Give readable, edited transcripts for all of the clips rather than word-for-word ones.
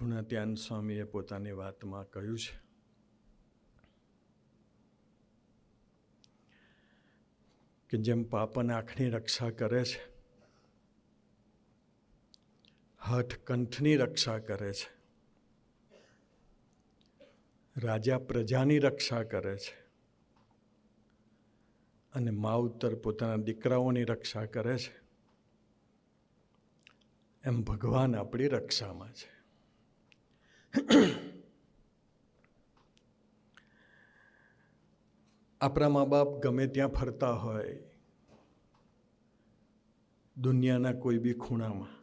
ગુણાત્યાન સ્વામીએ પોતાની વાતમાં કહ્યું છે કે જેમ પાપન આંખની રક્ષા કરે છે, હઠ કંઠની રક્ષા કરે છે, રાજા પ્રજાની રક્ષા કરે છે અને માવતર પોતાના દીકરાઓની રક્ષા કરે છે, એમ ભગવાન આપણી રક્ષામાં છે. આપણા મા બાપ ગમે ત્યાં ફરતા હોય, દુનિયાના કોઈ બી ખૂણામાં,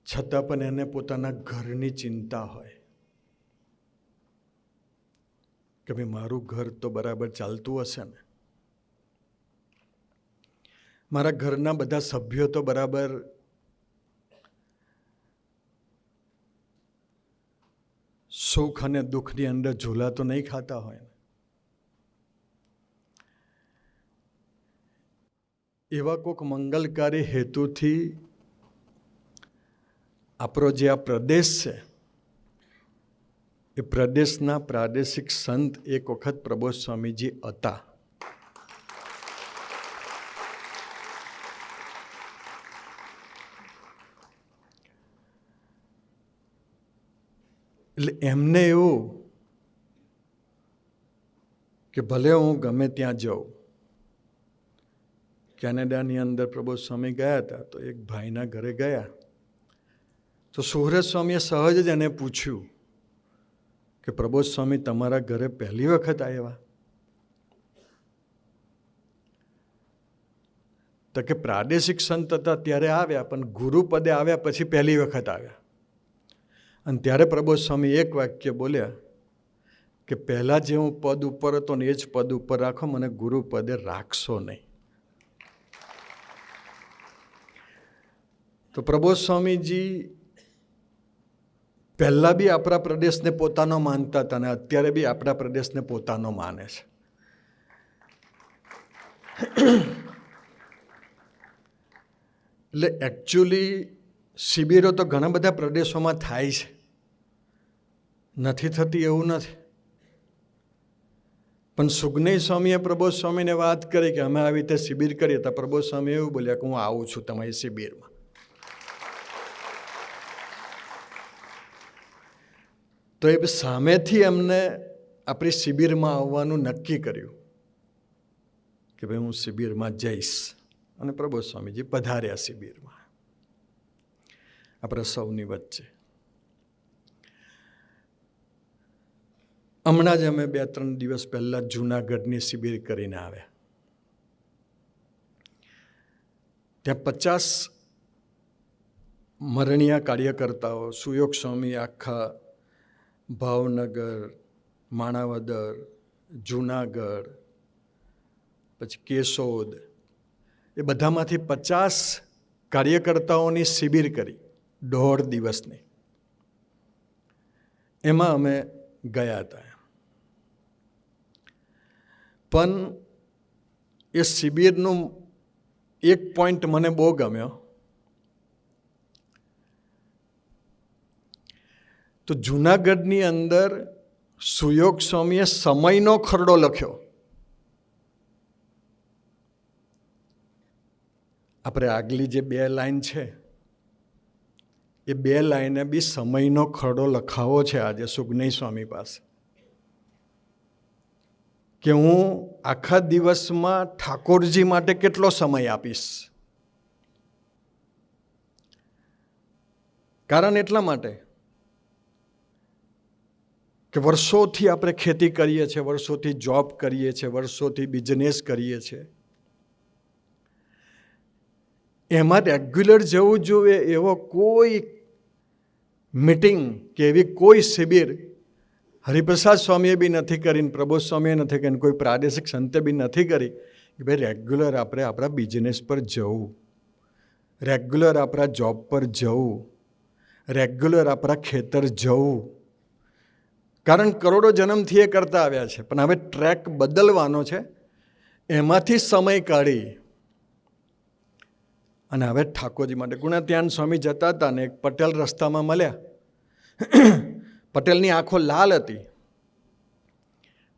છતાં પણ એને પોતાના ઘરની ચિંતા હોય કે ભાઈ મારું ઘર તો બરાબર ચાલતું હશે ને, મારા ઘરના બધા સભ્યો તો બરાબર સુખ અને દુઃખની અંદર ઝૂલા તો નહીં ખાતા હોય ને. એવા કોઈક મંગલકારી હેતુથી આપણો જે આ પ્રદેશ છે, એ પ્રદેશના પ્રાદેશિક સંત એક વખત પ્રબોધ સ્વામીજી હતા. એટલે એમને એવું કે ભલે હું ગમે ત્યાં જાઉં. કેનેડાની અંદર પ્રબોધ સ્વામી ગયા હતા, તો એક ભાઈના ઘરે ગયા તો સુહૃદ સ્વામીએ સહજ જ એને પૂછ્યું કે પ્રબોધ સ્વામી તમારા ઘરે પહેલી વખત આવ્યા? તો કે પ્રાદેશિક સંત હતા ત્યારે આવ્યા, પણ ગુરુપદે આવ્યા પછી પહેલી વખત આવ્યા. અને ત્યારે પ્રબોધ સ્વામી એક વાક્ય બોલ્યા કે પહેલાં જે હું પદ ઉપર હતો ને એ જ પદ ઉપર રાખો, મને ગુરુપદે રાખશો નહીં. તો પ્રબોધ સ્વામીજી પહેલાં બી આપણા પ્રદેશને પોતાનો માનતા હતા અને અત્યારે બી આપણા પ્રદેશને પોતાનો માને છે. એટલે એકચ્યુઅલી શિબિરો તો ઘણા બધા પ્રદેશોમાં થાય છે, નથી થતી એવું નથી. પણ સુગનય સ્વામીએ પ્રબોધ સ્વામીને વાત કરી કે અમે આવી રીતે શિબિર કરીએ, તો પ્રબોધ સ્વામી એવું બોલ્યા કે હું આવું છું તમારી શિબિરમાં. તો એ સામેથી એમને આપણી શિબિરમાં આવવાનું નક્કી કર્યું કે ભાઈ હું શિબિરમાં જઈશ. અને પ્રબોધ સ્વામીજી પધાર્યા શિબિરમાં આપણા સૌની વચ્ચે. હમણાં જ અમે 2-3 દિવસ પહેલાં જૂનાગઢની શિબિર કરીને આવ્યા. ત્યાં 50 મરણિયા કાર્યકર્તાઓ, સુયોગ સ્વામી આખા ભાવનગર, માણાવદર, જૂનાગઢ, પછી કેશોદ, એ બધામાંથી 50 કાર્યકર્તાઓની શિબિર કરી 1.5 દિવસની. એમાં અમે ગયા હતા. પણ એ શિબિરનું એક પોઈન્ટ મને બહુ ગમ્યો. તો જૂનાગઢની અંદર સુયોગ સ્વામીએ સમયનો ખરડો લખ્યો. આપણે આગલી જે 2 લાઈન છે, એ 2 લાઈને બી સમયનો ખરડો લખાવો છે આજે સુગનય સ્વામી પાસે, કે હું આખા દિવસમાં ઠાકોરજી માટે કેટલો સમય આપીશ. કારણ એટલા માટે કે વર્ષોથી આપણે ખેતી કરીએ છીએ, વર્ષોથી જોબ કરીએ છીએ, વર્ષોથી બિઝનેસ કરીએ છીએ. એમાં રેગ્યુલર જવું જોઈએ એવો કોઈ મીટિંગ કે એવી કોઈ શિબિર હરિપ્રસાદ સ્વામીએ બી નથી કરીને, પ્રબોધ સ્વામીએ નથી કરીને, કોઈ પ્રાદેશિક સંતે બી નથી કરી કે ભાઈ રેગ્યુલર આપણે આપણા બિઝનેસ પર જવું, રેગ્યુલર આપણા જોબ પર જવું, રેગ્યુલર આપણા ખેતર જવું. કારણ કરોડો જન્મથી એ કરતા આવ્યા છે, પણ હવે ટ્રેક બદલવાનો છે. એમાંથી સમય કાઢી અને હવે ઠાકોરજી માટે ગુણાત્યાન સ્વામી જતા હતા ને એક પટેલ રસ્તામાં મળ્યા. પટેલની આંખો લાલ હતી.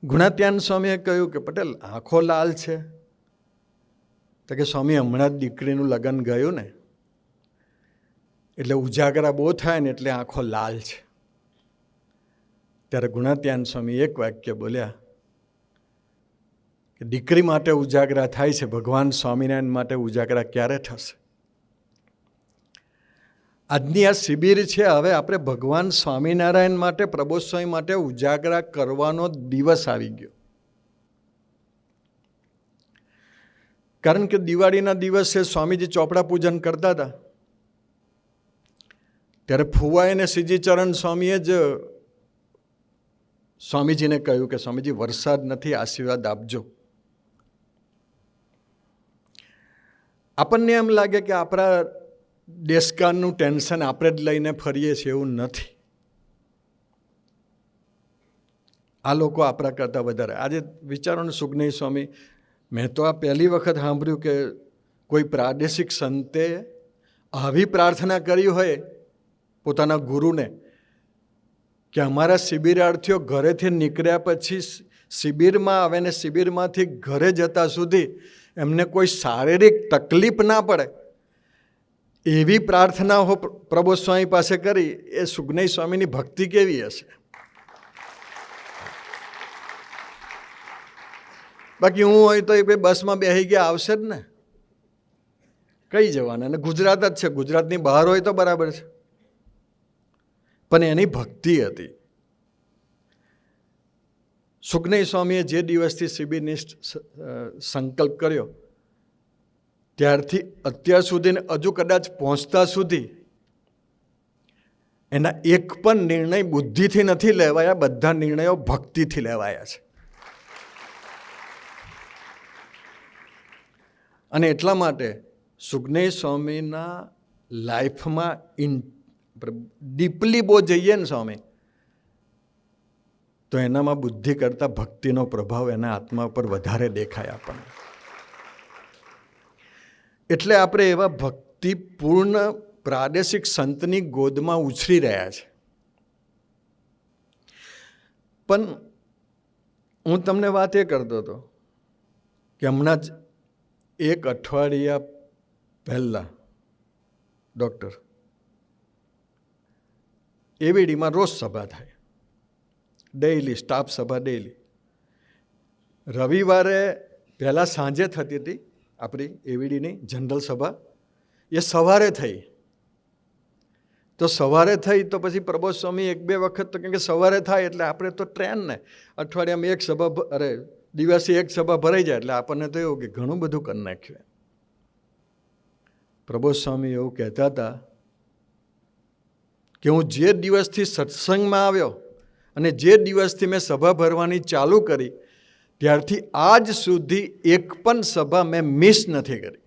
ગુણાત્યાન સ્વામીએ કહ્યું કે પટેલ આંખો લાલ છે? તો કે સ્વામી હમણાં જ દીકરીનું લગ્ન ગયું ને એટલે ઉજાગરા બહુ થાય ને એટલે આંખો લાલ છે. ત્યારે ગુણાત્યાન સ્વામી એક વાક્ય બોલ્યા કે દીકરી માટે ઉજાગરા થાય છે, ભગવાન સ્વામિનારાયણ માટે ઉજાગરા ક્યારે થશે? આજની આ શિબિર છે, હવે આપણે ભગવાન સ્વામિનારાયણ માટે, પ્રબોધ સ્વામી માટે ઉજાગરા કરવાનો દિવસ આવી ગયો. કારણ કે દિવાળીના દિવસે સ્વામીજી ચોપડા પૂજન કરતા હતા ત્યારે ફુવાઈ અને શ્રીજીચરણ સ્વામીએ જ સ્વામીજીને કહ્યું કે સ્વામીજી વરસાદ નથી, આશીર્વાદ આપજો. આપણને એમ લાગે કે આપણા દેશકાળનું ટેન્શન આપણે જ લઈને ફરીએ છીએ, એવું નથી. આ લોકો આપણા કરતાં વધારે. આજે વિચારો ને, સુગનય સ્વામી, મેં તો આ પહેલી વખત સાંભળ્યું કે કોઈ પ્રાદેશિક સંતે આવી પ્રાર્થના કરી હોય પોતાના ગુરુને કે અમારા શિબિરાર્થીઓ ઘરેથી નીકળ્યા પછી શિબિરમાં આવે ને શિબિરમાંથી ઘરે જતા સુધી એમને કોઈ શારીરિક તકલીફ ના પડે એવી પ્રાર્થનાઓ પ્રબોધ સ્વામી પાસે કરી. એ સુગનય સ્વામીની ભક્તિ કેવી હશે? બાકી હું હોય તો એ બસમાં બેસી ગયા આવશે જ ને, કઈ જવાના? અને ગુજરાત જ છે, ગુજરાતની બહાર હોય તો બરાબર છે, પણ એની ભક્તિ હતી. સુગનય સ્વામીએ જે દિવસથી શિબિરની સંકલ્પ કર્યો ત્યારથી અત્યાર સુધી હજુ કદાચ પહોંચતા સુધી એના એક પણ નિર્ણય બુદ્ધિથી નથી લેવાયા, બધા નિર્ણયો ભક્તિથી લેવાયા છે. અને એટલા માટે સુગનય સ્વામીના લાઈફમાં ડીપલી બહુ જઈએ ને સ્વામી, તો એનામાં બુદ્ધિ કરતાં ભક્તિનો પ્રભાવ એના આત્મા ઉપર વધારે દેખાય આપણને. એટલે આપણે એવા ભક્તિપૂર્ણ પ્રાદેશિક સંતની ગોદમાં ઉછરી રહ્યા છે. પણ હું તમને વાત એ કરતો હતો કે હમણાં જ એક અઠવાડિયા પહેલાં ડૉક્ટર એવીડીમાં રોજ સભા થાય, ડેઇલી સ્ટાફ સભા ડેઇલી. રવિવારે પહેલાં સાંજે થતી હતી આપણી એવીડીની જનરલ સભા, એ સવારે થઈ. તો સવારે થઈ તો પછી પ્રબોધ સ્વામી એક બે વખત તો કેમ કે સવારે થાય એટલે આપણે તો ટ્રેન ને અઠવાડિયામાં એક સભા, દિવસે એક સભા ભરાઈ જાય એટલે આપણને તો એવું કે ઘણું બધું કરી નાખ્યું. પ્રબોધ સ્વામી એવું કહેતા હતા કે હું જે દિવસથી સત્સંગમાં આવ્યો અને જે દિવસથી મેં સભા ભરવાની ચાલુ કરી ત્યારથી આજ સુધી એક પણ સભા મેં મિસ નથી કરી.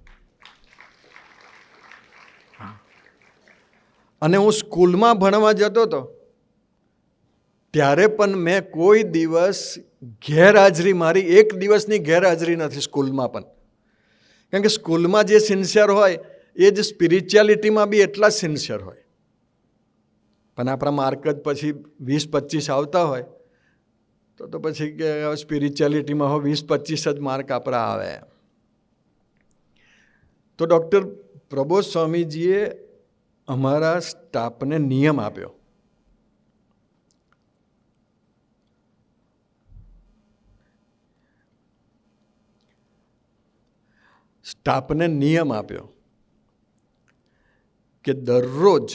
અને હું સ્કૂલમાં ભણવા જતો હતો ત્યારે પણ મેં કોઈ દિવસ ગેરહાજરી, મારી એક દિવસની ગેરહાજરી નથી સ્કૂલમાં પણ. કારણ કે સ્કૂલમાં જે સિન્સિયર હોય એ જ સ્પિરિચ્યુઆલિટીમાં બી એટલા જ સિન્સિયર હોય. પણ આપણા માર્ક જ પછી 20-25 આવતા હોય તો પછી કે સ્પિરિચ્યુઆલિટીમાં હોય 20-25 જ માર્ક આપણા આવે. તો ડૉક્ટર પ્રબોધ સ્વામીજીએ અમારા સ્ટાફને નિયમ આપ્યો. સ્ટાફને નિયમ આપ્યો કે દરરોજ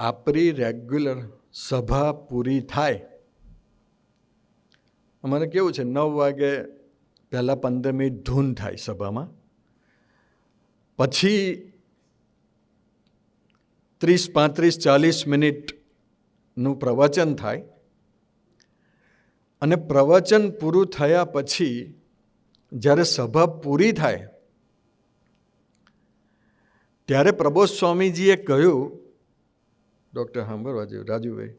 આપણી રેગ્યુલર સભા પૂરી થાય. અમારે કેવું છે, 9 વાગે પહેલાં 15 મિનિટ ધૂન થાય સભામાં, પછી 30-35-40 મિનિટનું પ્રવચન થાય, અને પ્રવચન પૂરું થયા પછી જ્યારે સભા પૂરી થાય ત્યારે પ્રબોધ સ્વામીજીએ કહ્યું, ડૉક્ટર સાંભળવા જેવું રાજુભાઈ,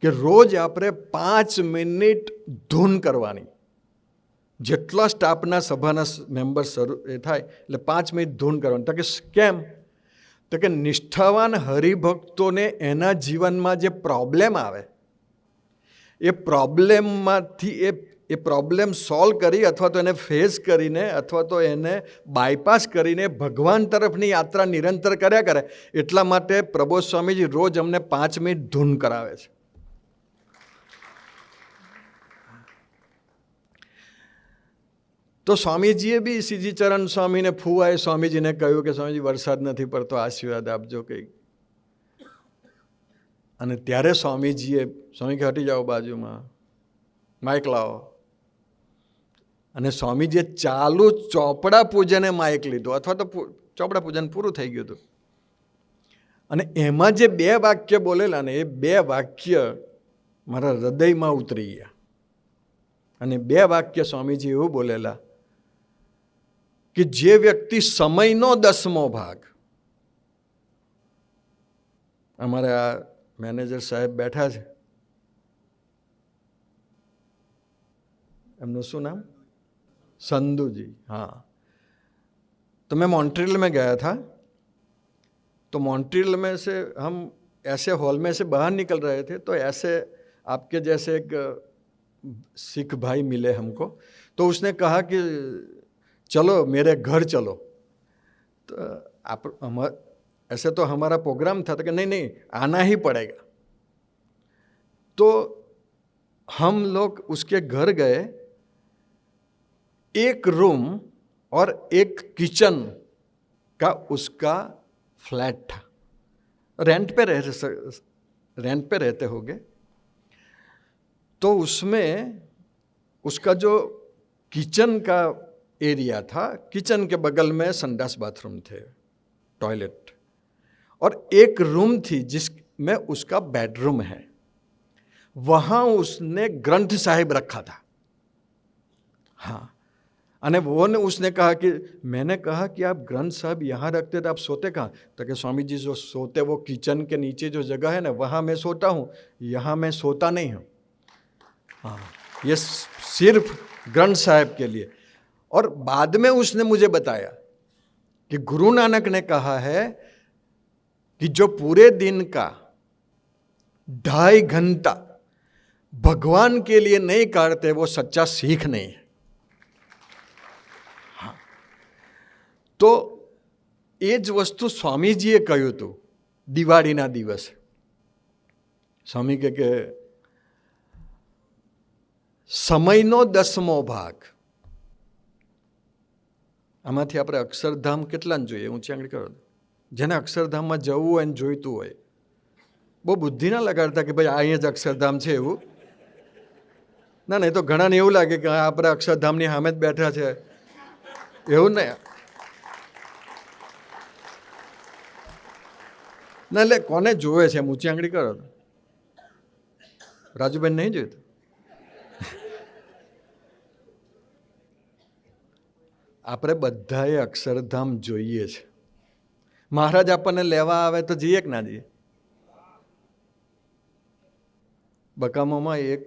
કે રોજ આપણે 5 મિનિટ ધૂન કરવાની. જેટલા સ્ટાફના સભાના મેમ્બર શરૂ એ થાય એટલે 5 મિનિટ ધૂન કરવાની. તો કે કેમ? તો કે નિષ્ઠાવાન હરિભક્તોને એના જીવનમાં જે પ્રોબ્લેમ આવે એ પ્રોબ્લેમમાંથી એ પ્રોબ્લેમ સોલ્વ કરી અથવા તો એને ફેસ કરીને અથવા તો એને બાયપાસ કરીને ભગવાન તરફની યાત્રા નિરંતર કર્યા કરે. એટલા માટે પ્રબોધ સ્વામીજી રોજ અમને 5 મિનિટ ધૂન કરાવે છે. તો સ્વામીજીએ બી શ્રીજીચરણ સ્વામીને ફુવાએ સ્વામીજીને કહ્યું કે સ્વામીજી વરસાદ નથી પડતો, આશીર્વાદ આપજો કંઈક. અને ત્યારે સ્વામી હટી જાઓ બાજુમાં, માઇક લાવો. અને સ્વામીજીએ ચાલુ ચોપડા પૂજને માઇક લીધું, અથવા તો ચોપડા પૂજન પૂરું થઈ ગયું હતું. અને એમાં જે 2 વાક્ય બોલેલા ને એ 2 વાક્ય મારા હૃદયમાં ઉતરી ગયા. અને 2 વાક્ય સ્વામીજી એવું બોલેલા કે જે વ્યક્તિ સમયનો 10મો ભાગ, અમારે આ મેનેજર સાહેબ બેઠા છે, એમનું શું નામ? संधू जी. हाँ, तो मैं मॉन्ट्रियल में गया था. तो मॉन्ट्रियल में से हम ऐसे हॉल में से बाहर निकल रहे थे, तो ऐसे आपके जैसे एक सिख भाई मिले हमको. तो उसने कहा कि चलो मेरे घर चलो. तो आप ऐसे तो हमारा प्रोग्राम था, तो कि नहीं आना ही पड़ेगा. तो हम लोग उसके घर गए. एक रूम और एक किचन का उसका फ्लैट था. रेंट पे रहते होंगे. तो उसमें उसका जो किचन का एरिया था, किचन के बगल में संडास बाथरूम थे, टॉयलेट, और एक रूम थी जिसमें उसका बेडरूम है. वहाँ उसने ग्रंथ साहिब रखा था. हाँ, अने वो ने उसने कहा कि मैंने कहा कि आप ग्रंथ साहब यहाँ रखते तो आप सोते कहाँ? तो कि स्वामी जी जो सोते वो किचन के नीचे जो जगह है ना, वहाँ मैं सोता हूँ, यहाँ मैं सोता नहीं हूँ. हाँ, ये सिर्फ ग्रंथ साहब के लिए. और बाद में उसने मुझे बताया कि गुरु नानक ने कहा है कि जो पूरे दिन का 2.5 घंटा भगवान के लिए नहीं काटते वो सच्चा सीख नहीं है. तो એ જ વસ્તુ સ્વામીજીએ કહ્યું હતું દિવાળીના દિવસે. સ્વામી કે સમયનો 10મો ભાગ, આમાંથી આપણે અક્ષરધામ કેટલાને જોઈએ? ઊંચી આંગળી કરો. જેને અક્ષરધામમાં જવું હોય ને જોઈતું હોય, બહુ બુદ્ધિ ના લગાડતા કે ભાઈ અહીંયા જ અક્ષરધામ છે એવું. ના, નહીં તો ઘણાને એવું લાગે કે આપણે અક્ષરધામની સામે જ બેઠા છે, એવું નહીં. ના, એટલે કોને જોવે છે? ઊંચી આંગળી કરો. રાજુબેન નહીં જોયું? આપણે બધાએ અક્ષરધામ જોઈએ છે. મહારાજ આપણને લેવા આવે તો જઈએ કે ના જઈએ? બકામોમાં એક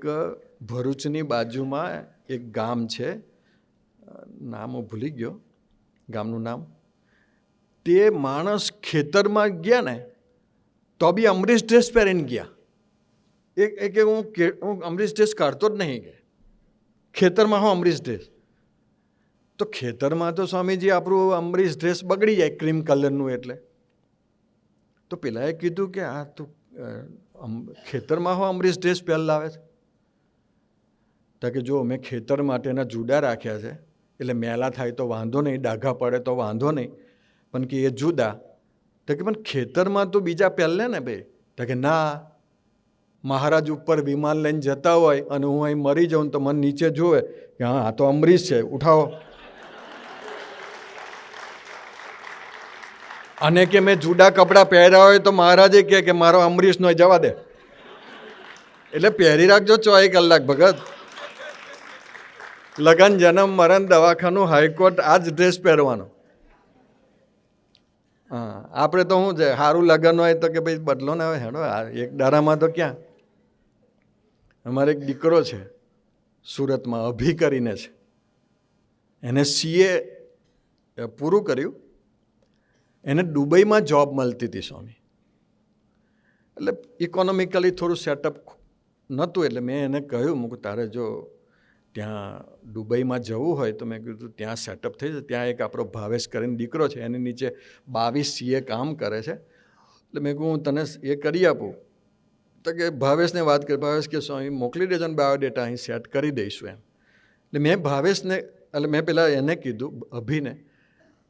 ભરૂચની બાજુમાં એક ગામ છે, નામ હું ભૂલી ગયો ગામનું નામ. તે માણસ ખેતરમાં ગયા ને તો બી અમરીશ ડ્રેસ પહેરીને ગયા. એક હું અમરીશ ડ્રેસ કાઢતો જ નહીં કે ખેતરમાં હું અમરીશ ડ્રેસ. તો ખેતરમાં તો સ્વામીજી આપણું અમરીશ ડ્રેસ બગડી જાય ક્રીમ કલરનું. એટલે તો પેલાએ કીધું કે આ તું ખેતરમાં હું અમરીશ ડ્રેસ પહેલા લાવે છે? તો કે જો મેં ખેતર માટેના જુદા રાખ્યા છે, એટલે મેલા થાય તો વાંધો નહીં, ડાઘા પડે તો વાંધો નહીં, પણ કે એ જુદા. તો કે પણ ખેતરમાં તો બીજા પહેલે ને ભાઈ. તો કે ના, મહારાજ ઉપર વિમાન લઈને જતા હોય અને હું અહીં મરી જાઉં તો મને નીચે જોવે કે હા આ તો અમરીશ છે, ઉઠાવો. અને કે મેં જુદા કપડાં પહેર્યા હોય તો મહારાજે કે મારો અમરીશનો જવા દે, એટલે પહેરી રાખજો 24 કલાક ભગત. લગન, જન્મ, મરણ, દવાખાનું, હાઈકોર્ટ, આ જ ડ્રેસ પહેરવાનો. હા, આપણે તો શું છે, સારું લગ્ન હોય તો કે ભાઈ બદલો ને, હવે હેડો એક દારામાં તો ક્યાં. અમારે એક દીકરો છે સુરતમાં, અભી કરીને છે, એને CA પૂરું કર્યું, એને દુબઈમાં જોબ મળતી હતી સ્વામી. એટલે ઇકોનોમિકલી થોડું સેટઅપ નહોતું, એટલે મેં એને કહ્યું, મૂકું તારે જો ત્યાં દુબઈમાં જવું હોય તો મેં કીધું ત્યાં સેટઅપ થઈ જશે. ત્યાં એક આપણો ભાવેશ કરીને દીકરો છે, એની નીચે 22 CA કામ કરે છે, એટલે મેં કહું હું તને એ કરી આપું. તો કે ભાવેશને વાત કરી. ભાવેશ કે સ્વામી મોકલી દેજો ને બાયોડેટા અહીં સેટ કરી દઈશું એમ. એટલે મેં ભાવેશને, એટલે મેં પહેલાં એને કીધું, અભિને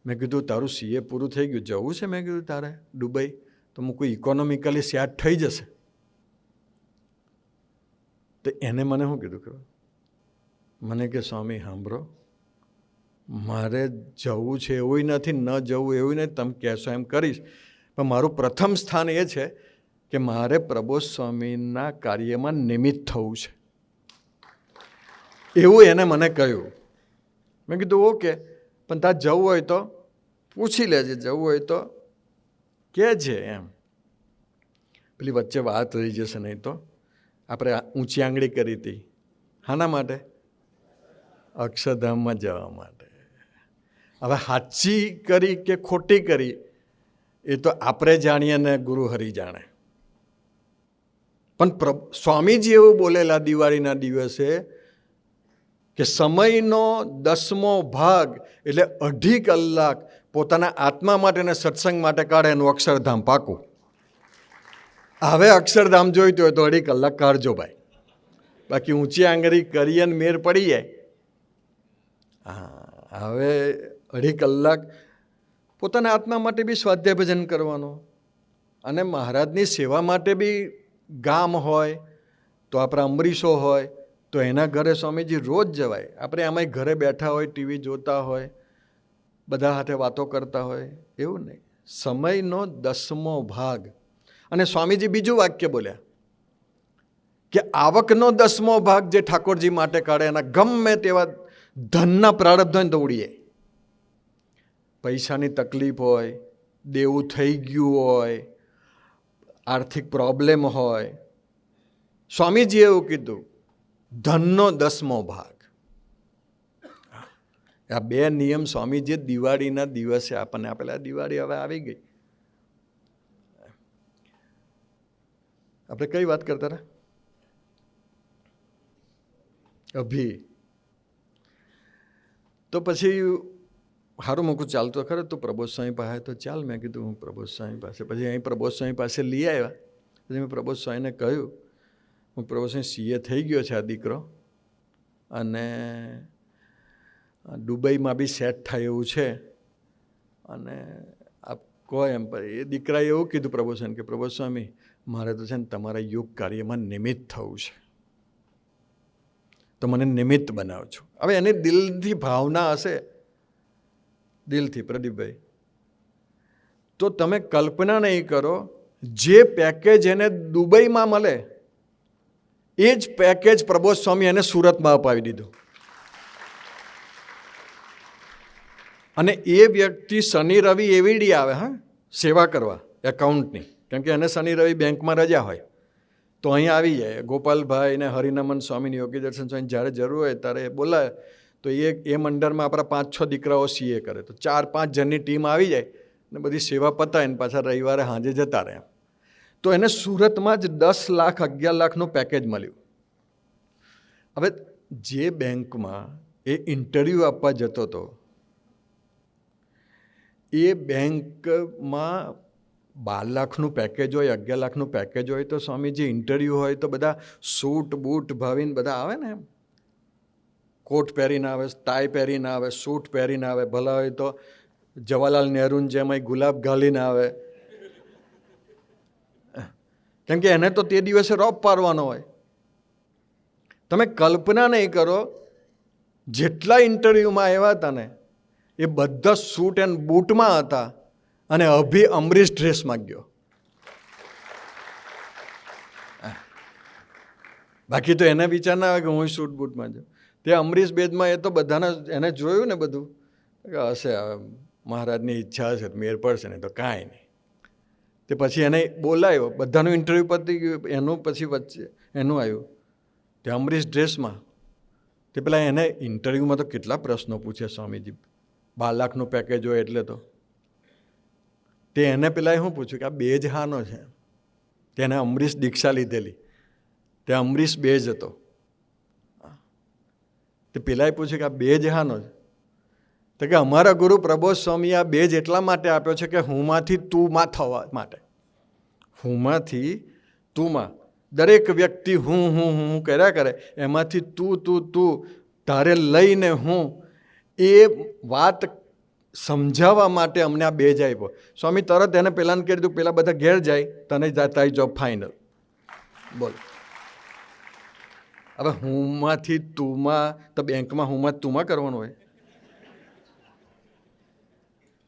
મેં કીધું તારું CA પૂરું થઈ ગયું, જવું છે મેં કીધું તારે દુબઈ, તો હું કોઈ ઇકોનોમિકલી સેટ થઈ જશે. તો એને મને શું કીધું ખબર? મને કે સ્વામી સાંભળો, મારે જવું છે એવું નથી, ન જવું એવું નથી, તમે કહેશો એમ કરીશ, પણ મારું પ્રથમ સ્થાન એ છે કે મારે પ્રબોધ સ્વામીના કાર્યમાં નિમિત્ત થવું છે, એવું એને મને કહ્યું. મેં કીધું ઓકે, પણ તાર જવું હોય તો પૂછી લેજે, જવું હોય તો કહેજે એમ. પેલી વચ્ચે વાત રહી જશે, નહીં તો આપણે ઊંચી આંગળી કરી હતી હાના માટે? અક્ષરધામમાં જવા માટે. હવે સાચી કરી કે ખોટી કરી એ તો આપણે જાણીએ ને ગુરુ હરિ જાણે. પણ સ્વામીજી એવું બોલેલા દિવાળીના દિવસે કે સમયનો 10મો ભાગ એટલે 2.5 કલાક પોતાના આત્મા માટે અને સત્સંગ માટે કાઢે એનું અક્ષરધામ પાકું. હવે અક્ષરધામ જોઈતું હોય તો 2.5 કલાક કાઢજો ભાઈ, બાકી ઊંચી આંગળી કરીએ ને મેર પડી જાય. હા, હવે 2.5 કલાક પોતાના આત્મા માટે બી સ્વાધ્યાય ભજન કરવાનો, અને મહારાજની સેવા માટે બી ગામ હોય તો આપણા અમરીશો હોય તો એના ઘરે સ્વામીજી રોજ જવાય. આપણે આમાંય ઘરે બેઠા હોય, ટીવી જોતા હોય, બધા સાથે વાતો કરતા હોય, એવું નહીં. સમયનો 10મો ભાગ. અને સ્વામીજી બીજું વાક્ય બોલ્યા કે આવકનો 10મો ભાગ જે ઠાકોરજી માટે કાઢે એના ગમે તેવા ધનના પ્રારબ્ધ હોય તો ઉડીએ. પૈસાની તકલીફ હોય, દેવું થઈ ગયું હોય, આર્થિક પ્રોબ્લેમ હોય, સ્વામીજીએ એવું કીધું ધનનો 10મો ભાગ. આ 2 નિયમ સ્વામીજીએ દિવાળીના દિવસે આપણને આપેલા. દિવાળી હવે આવી ગઈ. આપણે કઈ વાત કરતા હતા? અભી. તો પછી સારું મૂકું ચાલતો ખરે તો પ્રબોધ સ્વામી પાસે તો ચાલ. મેં કીધું હું પ્રબોધ સ્વામી પાસે. પછી અહીં પ્રબોધ સ્વામી પાસે લઈ આવ્યા. પછી મેં પ્રબોધ સ્વામીને કહ્યું હું પ્રબોધ સ્વામી CA થઈ ગયો છે આ દીકરો, અને દુબઈમાં બી સેટ થાય એવું છે, અને આપ કહો એમ. એ દીકરાએ એવું કીધું પ્રબોધ સ્વામી કે પ્રબોધ સ્વામી મારે તો છે ને તમારા યોગ કાર્યમાં નિમિત્ત થવું છે, તો મને નિમિત્ત બનાવજો. હવે એની દિલથી ભાવના હશે, દિલથી પ્રદીપભાઈ, તો તમે કલ્પના નહીં કરો, જે પેકેજ એને દુબઈમાં મળે એ જ પેકેજ પ્રબોધ સ્વામી એને સુરતમાં અપાવી દીધું. અને એ વ્યક્તિ શનિ રવિ એવીડી આવે હા સેવા કરવા એકાઉન્ટની, કેમ કે એને શનિ રવિ બેંકમાં રજા હોય, તો અહીંયા આવી જાય. ગોપાલભાઈ ને હરિનમન સ્વામીની યોગી દર્શન સ્વામી જ્યારે જરૂર હોય ત્યારે બોલાય, તો એ મંડળમાં આપણા 5-6 દીકરાઓ CA કરે, તો 4-5 જણની ટીમ આવી જાય ને બધી સેવા પતાવીને પાછા રવિવારે સાંજે જતા રહે. તો એને સુરતમાં જ 10 લાખ 11 લાખનું પેકેજ મળ્યું. હવે જે બેંકમાં એ ઇન્ટરવ્યૂ આપવા જતો હતો, એ બેંકમાં 12 લાખનું પેકેજ હોય, 11 લાખનું પેકેજ હોય, તો સ્વામીજી ઇન્ટરવ્યૂ હોય તો બધા સૂટ બૂટ ભાવીને બધા આવે ને, એમ કોટ પહેરીને આવે, ટાઈ પહેરીને આવે, સૂટ પહેરીને આવે, ભલા હોય તો જવાહરલાલ નહેરુની જેમ ગુલાબ ઘાલીને આવે, કેમ કે એને તો તે દિવસે રોપ પાડવાનો હોય. તમે કલ્પના નહીં કરો, જેટલા ઇન્ટરવ્યૂમાં આવ્યા હતા ને એ બધા સૂટ એન્ડ બૂટમાં હતા, અને અમરીશ ડ્રેસમાં ગયો. બાકી તો એને વિચાર ના આવે કે હું સૂટ બૂટમાં જાઉં. તે અમરીશ બેદમાં એ તો બધાને એને જોયું ને બધું કે હશે, હવે મહારાજની ઈચ્છા હશે તો મેર પડશે ને, તો કાંઈ નહીં. તે પછી એને બોલાયો, બધાનું ઇન્ટરવ્યૂ પતી ગયું, એનું પછી વચ્ચે એનું આવ્યું, તે અમરીશ ડ્રેસમાં તે પેલા એને ઇન્ટરવ્યૂમાં તો કેટલા પ્રશ્નો પૂછે સ્વામીજી, 12 લાખનું પેકેજ હોય એટલે તો. તે એને પેલા શું પૂછ્યું કે આ બેજ હાનો છે? તેને અમરીશ દીક્ષા લીધેલી, તે અમરીશ બેજ હતો. તે પેલાએ પૂછ્યું કે આ બેજ હાનો છે? તો કે અમારા ગુરુ પ્રબોધ સ્વામી આ બેજ એટલા માટે આપ્યો છે કે હુંમાંથી તુંમાં થવા માટે. હુંમાંથી તુંમાં દરેક વ્યક્તિ હું કર્યા કરે, એમાંથી તું તારે લઈને હું એ વાત સમજાવવા માટે અમને આ બેજ આપ્યો. સ્વામી તરત એને પહેલાંને કહી દીધું, પેલા બધા ઘેર જાય, તને તારી જોબ ફાઇનલ. બોલ, હવે હુંમાંથી તુંમાં તો બેંકમાં હુંમાં તુંમાં કરવાનું હોય.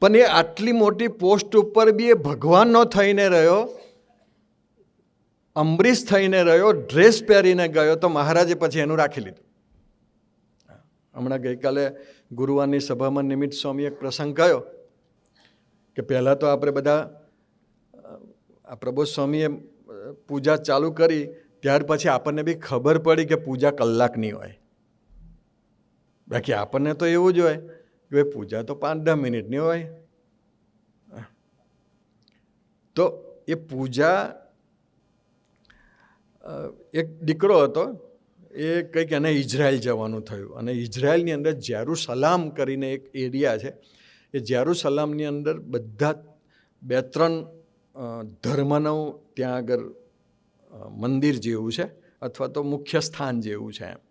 પણ એ આટલી મોટી પોસ્ટ ઉપર બી એ ભગવાન નો થઈને રહ્યો, અમરીશ થઈને રહ્યો, ડ્રેસ પહેરીને ગયો, તો મહારાજે પછી એનું રાખી લીધું. હમણાં ગઈકાલે ગુરુવારની સભામાં નિમિત્ત સ્વામી એક પ્રસંગ કયો કે પહેલાં તો આપણે બધા આ પ્રબોધ સ્વામીએ પૂજા ચાલુ કરી, ત્યાર પછી આપણને બી ખબર પડી કે પૂજા કલાકની હોય. બાકી આપણને તો એવું જ હોય કે પૂજા તો 5-10 મિનિટની હોય. તો એ પૂજા, એક દીકરો હતો, એ કંઈક એને ઇઝરાયલ જવાનું થયું, અને ઇઝરાયલની અંદર જેરુસલામ કરીને એક એરિયા છે. એ જેરુસલામની અંદર બધા 2-3 ધર્મનું ત્યાં આગળ મંદિર જેવું છે, અથવા તો મુખ્ય સ્થાન જેવું છે એમ.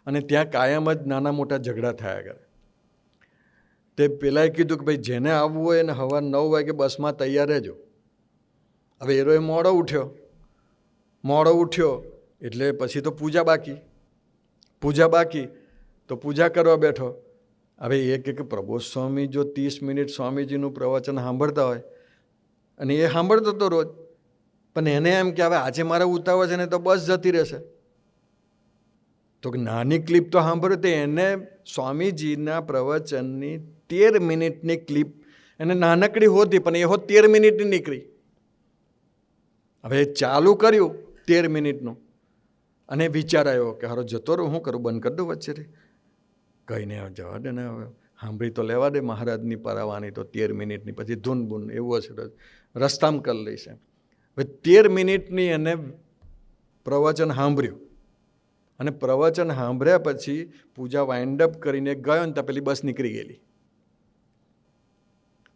અને ત્યાં કાયમ જ નાના મોટા ઝઘડા થયા કરે. તે પેલાએ કીધું કે ભાઈ જેને આવવું હોય ને સવાર 9 વાગે બસમાં તૈયાર રહેજો. હવે એરોએ મોડો ઉઠ્યો એટલે પછી તો પૂજા બાકી તો પૂજા કરવા બેઠો. હવે એ કે પ્રબોધ સ્વામી જો 30 મિનિટ સ્વામીજીનું પ્રવચન સાંભળતા હોય, અને એ સાંભળતો હતો રોજ, પણ એને એમ કે હવે આજે મારે ઉતાવળ છે ને તો બસ જતી રહેશે, તો નાની ક્લિપ તો સાંભળ્યું. તો એને સ્વામીજીના પ્રવચનની 13 મિનિટની ક્લિપ એને નાનકડી હોતી, પણ એ 13 મિનિટની નીકળી. હવે ચાલુ કર્યું 13 મિનિટનું, અને વિચાર આવ્યો કે હારો જતો રહું, શું કરું, બંધ કરી દઉં વચ્ચેથી? કંઈ નહીં, જવા દે ને, હવે સાંભળી તો લેવા દે મહારાજની પરાવાની તો 13 મિનિટની, પછી ધૂન બૂન એવું હશે રસ્તામાં કરી લઈશ. હવે 13 મિનિટની એને પ્રવચન સાંભળ્યું, અને પ્રવચન સાંભળ્યા પછી પૂજા વાઇન્ડ અપ કરીને ગયો ને તો પેલી બસ નીકળી ગયેલી.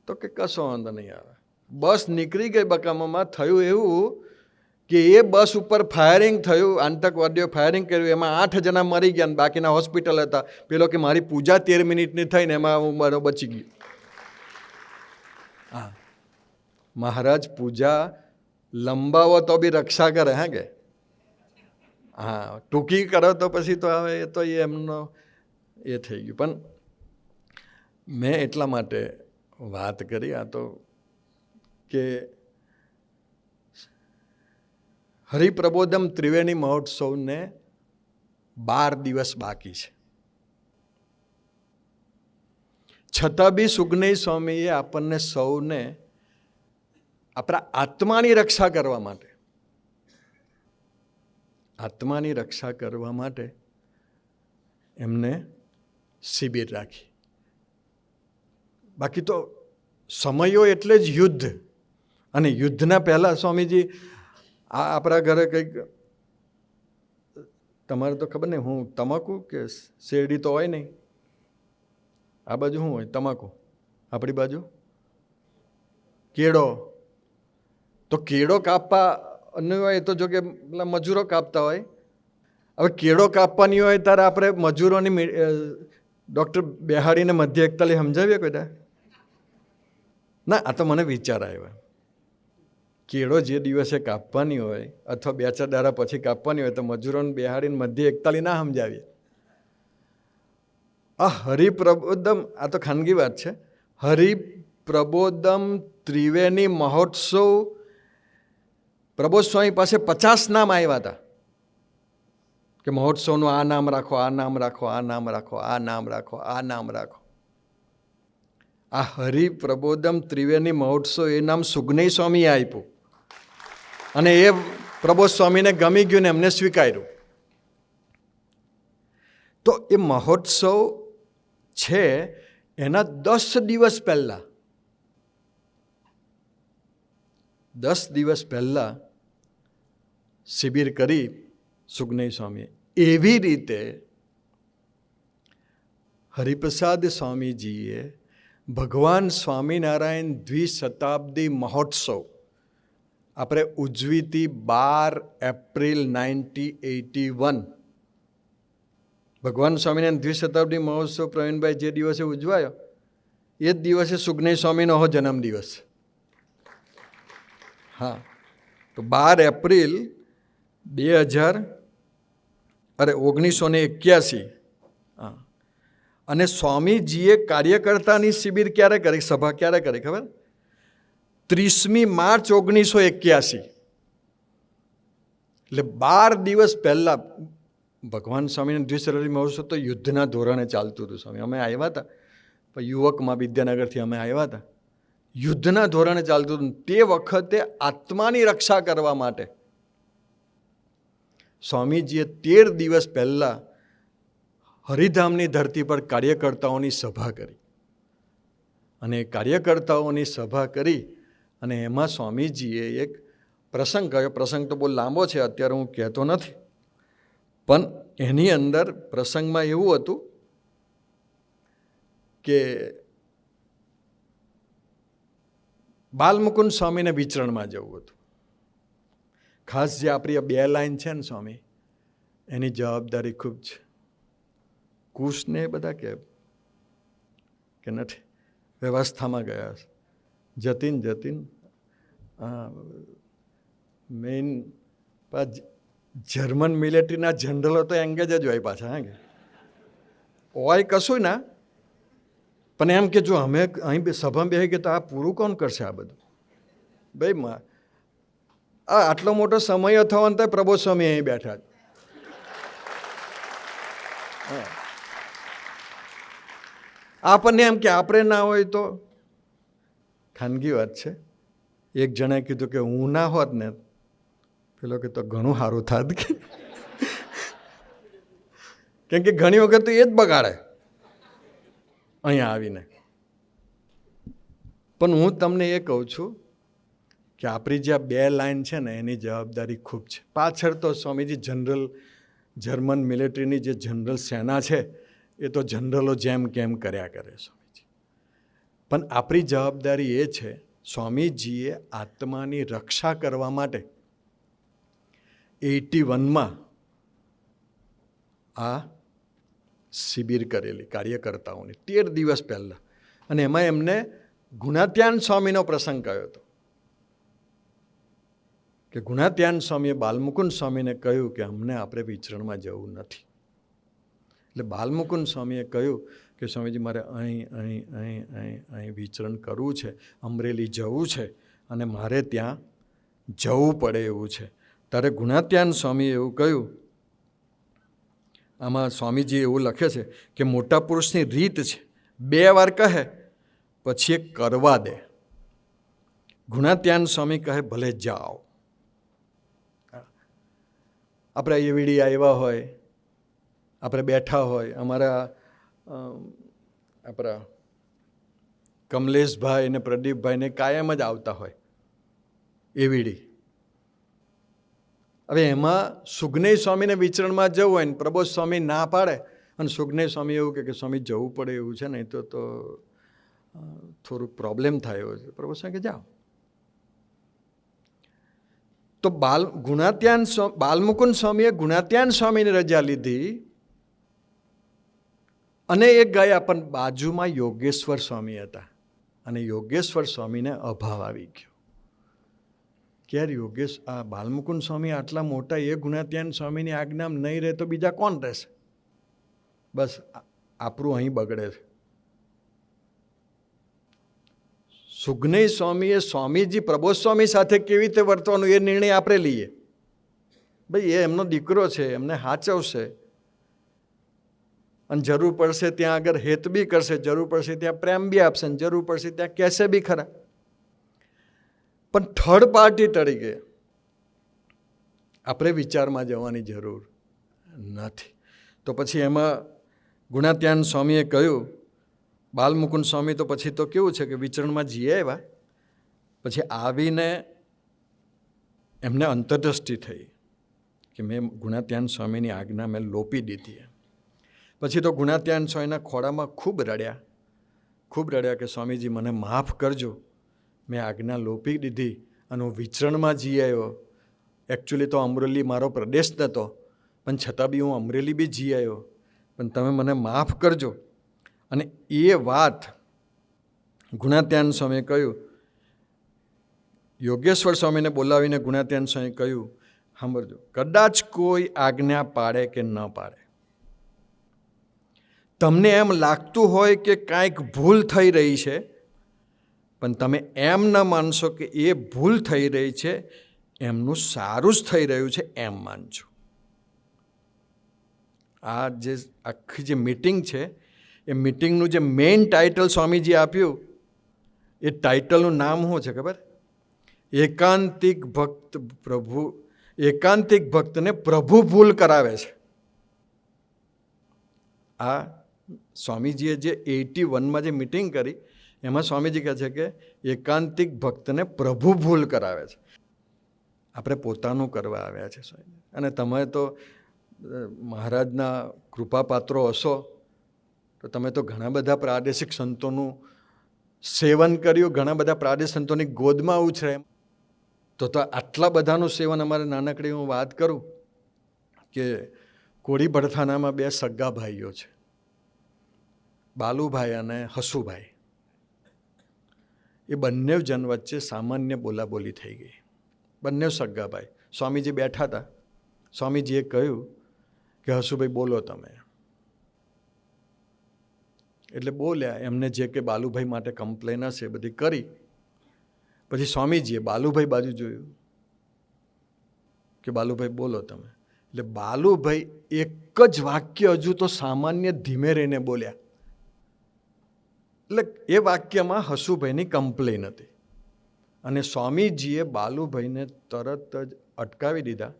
તો કે કશો વાંધો નહીં આવે. બસ નીકળી ગઈ બકામામાં. થયું એવું કે એ બસ ઉપર ફાયરિંગ થયું, આતંકવાદીઓ ફાયરિંગ કર્યું, એમાં 8 જણા મરી ગયા ને બાકીના હોસ્પિટલ હતા. પેલો કે મારી પૂજા 13 મિનિટની થઈને એમાં હું મારો બચી ગયો. હા, મહારાજ પૂજા લંબાવો તો બી રક્ષા કરે. હા કે હા, ટૂંકી કરો તો પછી તો હવે એ તો એમનો એ થઈ ગયું. પણ મેં એટલા માટે વાત કરી આ તો કે હરિપ્રબોધમ ત્રિવેણી મહોત્સવને 12 દિવસ બાકી છે. છતાં બી સુગનૈ સ્વામીએ આપણને સૌને આપણા આત્માની રક્ષા કરવા માટે એમને શિબિર રાખી. બાકી તો સમયો એટલે જ યુદ્ધ, અને યુદ્ધના પહેલાં સ્વામીજી આ આપણા ઘરે કંઈક, તમારે તો ખબર નહીં, હું તમાકુ કે શેરડી તો હોય નહીં, આ બાજુ શું હોય? તમાકુ. આપણી બાજુ કેળો. તો કેળો કાપવા હોય તો જો કે પેલા મજૂરો કાપતા હોય. હવે કેળો કાપવાની હોય ત્યારે આપણે મજૂરોની ડૉક્ટર બેહાડીને મધ્ય 41 સમજાવીએ કોઈ ના? આ તો મને વિચાર આવ્યો, કેળો જે દિવસે કાપવાની હોય અથવા 2-4 દાડા પછી કાપવાની હોય તો મજૂરોને બેહાડીને મધ્ય 41 ના સમજાવીએ. આ હરિપ્રબોધમ, આ તો ખાનગી વાત છે, હરિપ્રબોધમ ત્રિવેણી મહોત્સવ, પ્રબોધ સ્વામી પાસે 50 નામ આવ્યા હતા કે મહોત્સવનું આ નામ રાખો, આ નામ રાખો, આ નામ રાખો, આ નામ રાખો, આ નામ રાખો. આ હરિપ્રબોધમ ત્રિવેણી મહોત્સવ એ નામ સુગનૈ સ્વામીએ આપ્યું, અને એ પ્રબોધ સ્વામીને ગમી ગયું ને એમને સ્વીકાર્યું. તો એ મહોત્સવ છે એના 10 દિવસ પહેલાં 10 દિવસ પહેલાં શિબિર કરી સુગનય સ્વામીએ. એવી રીતે હરિપ્રસાદ સ્વામીજીએ ભગવાન સ્વામિનારાયણ દ્વિશતાબ્દી મહોત્સવ આપણે ઉજવી હતી 12 એપ્રિલ 1981. ભગવાન સ્વામિનારાયણ દ્વિશતાબ્દી મહોત્સવ પ્રવીણભાઈ જે દિવસે ઉજવાયો એ જ દિવસે સુગનય સ્વામીનો જન્મદિવસ. હા, તો 12 એપ્રિલ 1981. હા, અને સ્વામીજીએ કાર્યકર્તાની શિબિર ક્યારે કરી, સભા ક્યારે કરી ખબર? 30મી માર્ચ 1981. એટલે 12 દિવસ પહેલાં ભગવાન સ્વામીના દ્વિશતાબ્દી મહોત્સવ તો યુદ્ધના ધોરણે ચાલતું હતું. સ્વામી અમે આવ્યા હતા, પણ યુવકમાં વિદ્યાનગરથી અમે આવ્યા હતા, યુદ્ધના ધોરણે ચાલતું હતું. તે વખતે આત્માની રક્ષા કરવા માટે સ્વામીજીએ 13 દિવસ પહેલાં હરિધામની ધરતી પર કાર્યકર્તાઓની સભા કરી. અને કાર્યકર્તાઓની સભા કરી અને એમાં સ્વામીજીએ એક પ્રસંગ કહ્યો. પ્રસંગ તો બહુ લાંબો છે, અત્યારે હું કહેતો નથી, પણ એની અંદર પ્રસંગમાં એવું હતું કે બાલમુકુંદ સ્વામીને વિચરણમાં જવું હતું. ખાસ જે આપણી 2 લાઈન છે ને સ્વામી, એની જવાબદારી ખૂબ છે. કુશને બધા કે નથી, વ્યવસ્થામાં ગયા છે. જતીન મેઇન જર્મન મિલિટરીના જનરલો તો એંગેજ જ હોય પાછા. હા, કે હોય કશું ના, પણ એમ કે જો અમે અહીં સભામાં બેસી ગયા તો આ પૂરું કોણ કરશે આ બધું? ભાઈ આટલો મોટો સમય થવાનો તો પ્રબોધ સ્વામી અહીં બેઠા. આપણને એમ કે આપણે ના હોય તો ખાનગી વાત છે. એક જણાએ કીધું કે હું ના હોત ને, પેલો કે તો ઘણું સારું થાત. કેમ કે ઘણી વખત તો એ જ બગાડે અહીંયા આવીને. પણ હું તમને એ કહું છું કે આપણી જે 2 લાઈન છે ને એની જવાબદારી ખૂબ છે. પાછળ તો સ્વામીજી જર્મન મિલિટરીની જે જનરલ સેના છે એ તો જનરલો જેમ કેમ કર્યા કરે સ્વામીજી. પણ આપણી જવાબદારી એ છે, સ્વામીજીએ આત્માની રક્ષા કરવા માટે 81માં આ શિબિર કરેલી કાર્યકર્તાઓની 13 દિવસ પહેલાં. અને એમાં એમને ગુણાત્યાન સ્વામીનો પ્રસંગ કહ્યો હતો કે ગુણાત્યાન સ્વામીએ બાલમુકુંદ સ્વામીને કહ્યું કે અમને આપણે વિચરણમાં જવું નથી. એટલે બાલમુકુંદ સ્વામીએ કહ્યું કે સ્વામીજી મારે અહીં વિચરણ કરવું છે, અમરેલી જવું છે અને મારે ત્યાં જવું પડે એવું છે. ત્યારે ગુણાત્યાન સ્વામીએ એવું કહ્યું, આમાં સ્વામીજી એવું લખે છે કે મોટા પુરુષની રીત છે, 2 વાર કહે પછી એ કરવા દે. ગુણાત્યાન સ્વામી કહે ભલે જાઓ. આપણે એવીડી આવ્યા હોય, આપણે બેઠા હોય, અમારા આપણા કમલેશભાઈ ને પ્રદીપભાઈને કાયમ જ આવતા હોય એવીડી. હવે એમાં સુગનય સ્વામીને વિચરણમાં જવું હોય ને પ્રબોધ સ્વામી ના પાડે અને સુગનય સ્વામી એવું કે સ્વામી જવું પડે એવું છે ને, તો થોડુંક પ્રોબ્લેમ થાય એવો છે. પ્રબોધ સ્વામી કે જાઓ. તો બાલમુકુંદ સ્વામીએ ગુણાત્યાન સ્વામીની રજા લીધી અને એ ગયા. પણ બાજુમાં યોગેશ્વર સ્વામી હતા અને યોગેશ્વર સ્વામીને અભાવ આવી ગયો. ક્યારે આ બાલમુકુંદ સ્વામી આટલા મોટા, એ ગુણાત્યાન સ્વામીની આજ્ઞામાં નહીં રહે તો બીજા કોણ રહેશે? બસ આપણું અહીં બગડે છે. સુગનય સ્વામીએ સ્વામીજી પ્રબોધ સ્વામી સાથે કેવી રીતે વર્તવાનું એ નિર્ણય આપણે લઈએ. ભાઈ એ એમનો દીકરો છે, એમને સાચવશે અને જરૂર પડશે ત્યાં આગળ હેત બી કરશે, જરૂર પડશે ત્યાં પ્રેમ બી આપશે, જરૂર પડશે ત્યાં કહેશે બી ખરા. પણ થર્ડ પાર્ટી તરીકે આપણે વિચારમાં જવાની જરૂર નથી. તો પછી એમાં ગુણાત્યાન સ્વામીએ કહ્યું, બાલમુકુંદ સ્વામી તો પછી તો કેવું છે કે વિચરણમાં જઈએ આવ્યા, પછી આવીને એમને અંતરદ્રષ્ટિ થઈ કે મેં ગુણાત્યાન સ્વામીની આજ્ઞા મેં લોપી દીધી. પછી તો ગુણાત્યાન સ્વામીના ખોળામાં ખૂબ રડ્યા કે સ્વામીજી મને માફ કરજો, મેં આજ્ઞા લોપી દીધી અને હું વિચરણમાં જઈ આવ્યો. એકચ્યુઅલી તો અમરેલી મારો પ્રદેશ નહોતો, પણ છતાં બી હું અમરેલી બી જઈ આવ્યો, પણ તમે મને માફ કરજો. અને એ વાત ગુણાત્યાન સ્વામીએ કહ્યું. યોગેશ્વર સ્વામીને બોલાવીને ગુણાત્યાન સ્વામીએ કહ્યું, સાંભળજો, કદાચ કોઈ આજ્ઞા પાડે કે ન પાડે, તમને એમ લાગતું હોય કે કાંઈક ભૂલ થઈ રહી છે, પણ તમે એમ ન માનશો કે એ ભૂલ થઈ રહી છે, એમનું સારું જ થઈ રહ્યું છે એમ માનજો. આ જે આખી જે મીટિંગ છે, એ મીટિંગનું જે મેઇન ટાઇટલ સ્વામીજી આપ્યું, એ ટાઇટલનું નામ શું છે ખબર? એકાંતિક ભક્તને પ્રભુ ભૂલ કરાવે છે. આ સ્વામીજીએ જે 81માં જે મીટિંગ કરી, એમાં સ્વામીજી કહે છે કે એકાંતિક ભક્તને પ્રભુ ભૂલ કરાવે છે. આપણે પોતાનું કરવા આવ્યા છે સ્વામી. અને તમે તો મહારાજના કૃપાપાત્રો હશો, તો તમે તો ઘણા બધા પ્રાદેશિક સંતોનું સેવન કર્યું, ઘણા બધા પ્રાદેશિક સંતોની ગોદમાં ઉછરે. તો આટલા બધાનું સેવન અમારે નાનકડી હું વાત કરું કે કોળી ભડથાનામાં 2 સગા ભાઈઓ છે, બાલુભાઈ અને હસુભાઈ. એ બંને જન વચ્ચે સામાન્ય બોલાબોલી થઈ ગઈ, બંને સગા ભાઈ. સ્વામીજી બેઠા હતા, સ્વામીજીએ કહ્યું કે હસુભાઈ બોલો તમે. એટલે બોલ્યા, એમને જે કે બાલુભાઈ માટે કમ્પ્લેન હશે બધી કરી. પછી સ્વામીજીએ બાલુભાઈ બાજુ જોયું કે બાલુભાઈ બોલો તમે. એટલે બાલુભાઈ એક જ વાક્ય હજુ તો સામાન્ય ધીમે રહીને બોલ્યા. એટલે એ વાક્યમાં હસુભાઈની કમ્પ્લેન હતી, અને સ્વામીજીએ બાલુભાઈને તરત જ અટકાવી દીધા,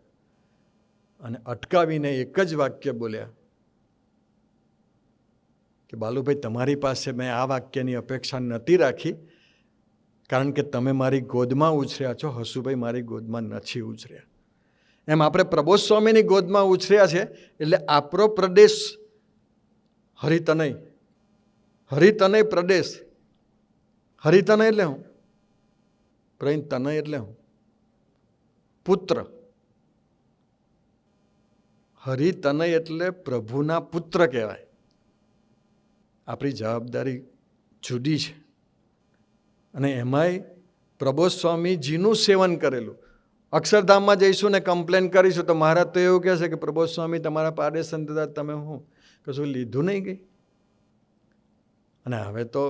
અને અટકાવીને એક જ વાક્ય બોલ્યા કે બાલુભાઈ, તમારી પાસે મેં આ વાક્યની અપેક્ષા નથી રાખી, કારણ કે તમે મારી ગોદમાં ઉછર્યા છો, હસુભાઈ મારી ગોદમાં નથી ઉછર્યા. એમ આપણે પ્રબોધ સ્વામીની ગોદમાં ઉછર્યા છે, એટલે આપણો પ્રદેશ હરિતનય પ્રદેશ. હરિતનય એટલે હું, તનય એટલે હું પુત્ર. હરિતનય એટલે પ્રભુના પુત્ર કહેવાય. આપણી જવાબદારી જુદી છે. અને એમાંય પ્રબોધ સ્વામીજીનું સેવન કરેલું. અક્ષરધામમાં જઈશું ને કમ્પ્લેન કરીશું તો મહારાજ તો એવું કહેશે કે પ્રબોધ સ્વામી તમારા પાડે સંત તમે હું કશું લીધું નહીં ગઈ. અને હવે તો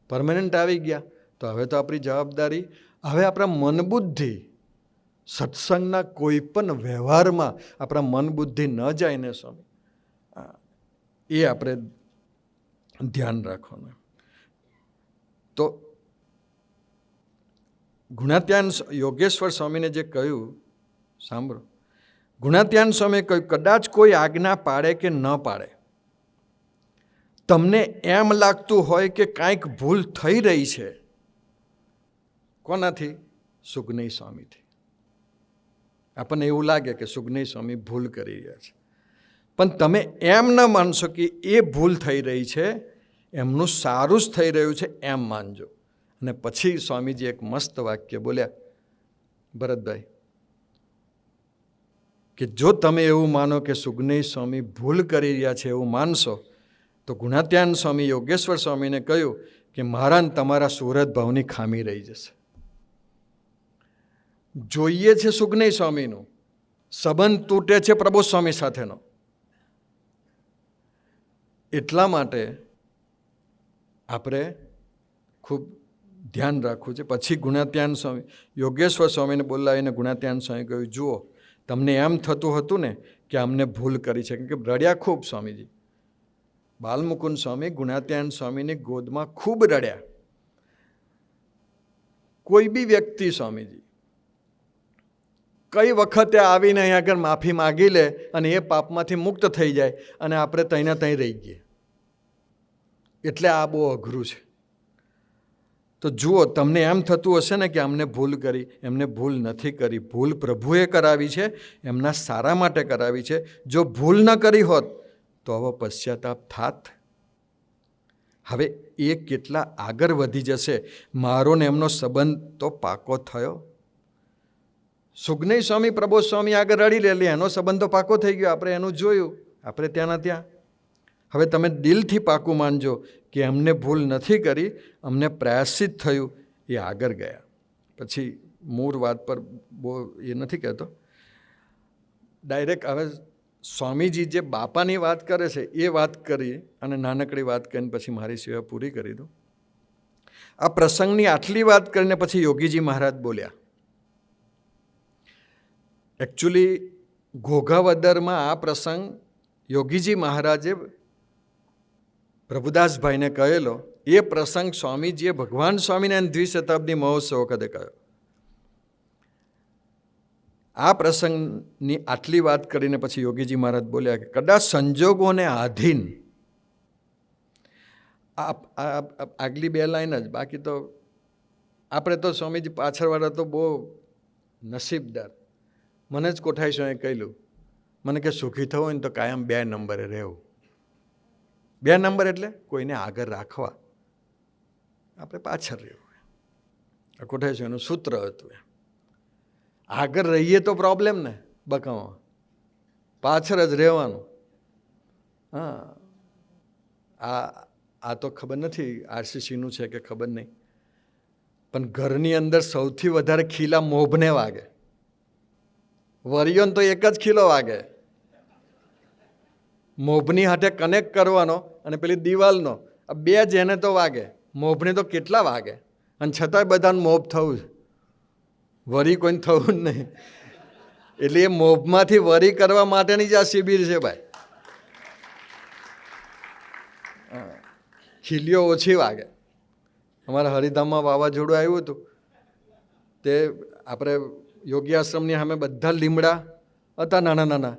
પરમેનન્ટ આવી ગયા, તો હવે તો આપણી જવાબદારી, હવે આપણા મન બુદ્ધિ સત્સંગના કોઈ પણ વ્યવહારમાં આપણા મન બુદ્ધિ ન જાય ને સ્વામી, એ આપણે ધ્યાન રાખવાનું. તો ગુણાત્યાન યોગેશ્વર સ્વામીને જે કહ્યું, સાંભળો, ગુણાત્યાન સ્વામીએ કહ્યું, કદાચ કોઈ આજ્ઞા પાડે કે ન પાડે, તમને એમ લાગતું હોય કે કાંઈક ભૂલ થઈ રહી છે. કોનાથી? સુગનય સ્વામીથી. આપણને એવું લાગે કે સુગનય સ્વામી ભૂલ કરી રહ્યા છે, પણ તમે એમ ન માનશો કે એ ભૂલ થઈ રહી છે, એમનું સારું જ થઈ રહ્યું છે એમ માનજો. અને પછી સ્વામીજી એક મસ્ત વાક્ય બોલ્યા, ભરતભાઈ, કે જો તમે એવું માનો કે સુગનય સ્વામી ભૂલ કરી રહ્યા છે એવું માનશો, તો ગુણાત્યાન સ્વામી યોગેશ્વર સ્વામીને કહ્યું કે મારા તમારા સુરત ભાવની ખામી રહી જશે. જોઈએ છે સુગનય સ્વામીનું, સંબંધ તૂટે છે પ્રબોધ સ્વામી સાથેનો. એટલા માટે આપણે ખૂબ ધ્યાન રાખવું છે. પછી ગુણાત્યાન સ્વામી યોગેશ્વર સ્વામીને બોલાવીને ગુણાત્યાન સ્વામી કહ્યું, જુઓ, તમને એમ થતું હતું ને કે અમને ભૂલ કરી છે, કે રડ્યા ખૂબ સ્વામીજી. બાલમુકુંદ સ્વામી ગુણાત્યાન સ્વામીની ગોદમાં ખૂબ રડ્યા. કોઈ બી વ્યક્તિ સ્વામીજી કઈ વખતે આવીને અહીંયા આગળ માફી માગી લે અને એ પાપમાંથી મુક્ત થઈ જાય, અને આપણે તહીંના તહીં રહી ગઈએ. એટલે આ બહુ અઘરું છે. તો જુઓ, તમને એમ થતું હશે ને કે અમને ભૂલ કરી, એમને ભૂલ નથી કરી. ભૂલ પ્રભુએ કરાવી છે, એમના સારા માટે કરાવી છે. જો ભૂલ ન કરી હોત તો હવે પશ્ચાતાપ થાત. હવે એ કેટલા આગળ વધી જશે. મારો ને એમનો સંબંધ તો પાકો થયો. સુજ્ઞય સ્વામી પ્રબોધ સ્વામી આગળ રડી લેલી, એનો સંબંધ તો પાકો થઈ ગયો. આપણે એનું જોયું, આપણે ત્યાંના ત્યાં. હવે તમે દિલથી પાકું માનજો કે એમને ભૂલ નથી કરી, અમને પ્રાયશ્ચિત થયું, એ આગળ ગયા. પછી મૂળ વાત પર બહુ એ નથી કહેતો, ડાયરેક્ટ હવે સ્વામીજી જે બાપાની વાત કરે છે એ વાત કરી અને નાનકડી વાત કરીને પછી મારી સેવા પૂરી કરી દઉં. આ પ્રસંગની આટલી વાત કરીને પછી યોગીજી મહારાજ બોલ્યા. એકચ્યુઅલી ઘોઘાવદરમાં આ પ્રસંગ યોગીજી મહારાજે પ્રભુદાસભાઈને કહેલો. એ પ્રસંગ સ્વામીજીએ ભગવાન સ્વામિનારાયણ દ્વિશતાબ્દી મહોત્સવ વખતે કહ્યો. આ પ્રસંગની આટલી વાત કરીને પછી યોગીજી મહારાજ બોલ્યા કે કદાચ સંજોગોને આધીન, આગલી બે લાઈન જ, બાકી તો આપણે તો સ્વામીજી પાછળવાળા તો બહુ નસીબદાર. મને જ કોઠાઈ સ્વામીએ કહેલું, મને કે સુખી થવું હોય ને તો કાયમ 2 નંબરે રહેવું. 2 નંબર એટલે કોઈને આગળ રાખવા, આપણે પાછળ રહેવું. આ કોઠાઈ સ્વામીનું સૂત્ર હતું. આગળ રહીએ તો પ્રોબ્લેમ ને, બકામાં પાછળ જ રહેવાનું. હા, આ તો ખબર નથી આરસીસીનું છે કે ખબર નહીં, પણ ઘરની અંદર સૌથી વધારે ખીલા મોભને વાગે. વરિયોને તો એક જ ખીલો વાગે, મોભની હાથે કનેક્ટ કરવાનો અને પેલી દિવાલનો, આ 2 જેને તો વાગે. મોભને તો કેટલા વાગે, અને છતાંય બધાને મોભ થવું છે, વરી કોઈને થવું જ નહીં. એટલે એ મોભમાંથી વરી કરવા માટેની જ આ શિબિર છે ભાઈ. ખીલીઓ ઓછી વાગે. અમારા હરિધામમાં વાવાઝોડું આવ્યું હતું, તે આપણે યોગી આશ્રમની સામે બધા લીમડા હતા, નાના નાના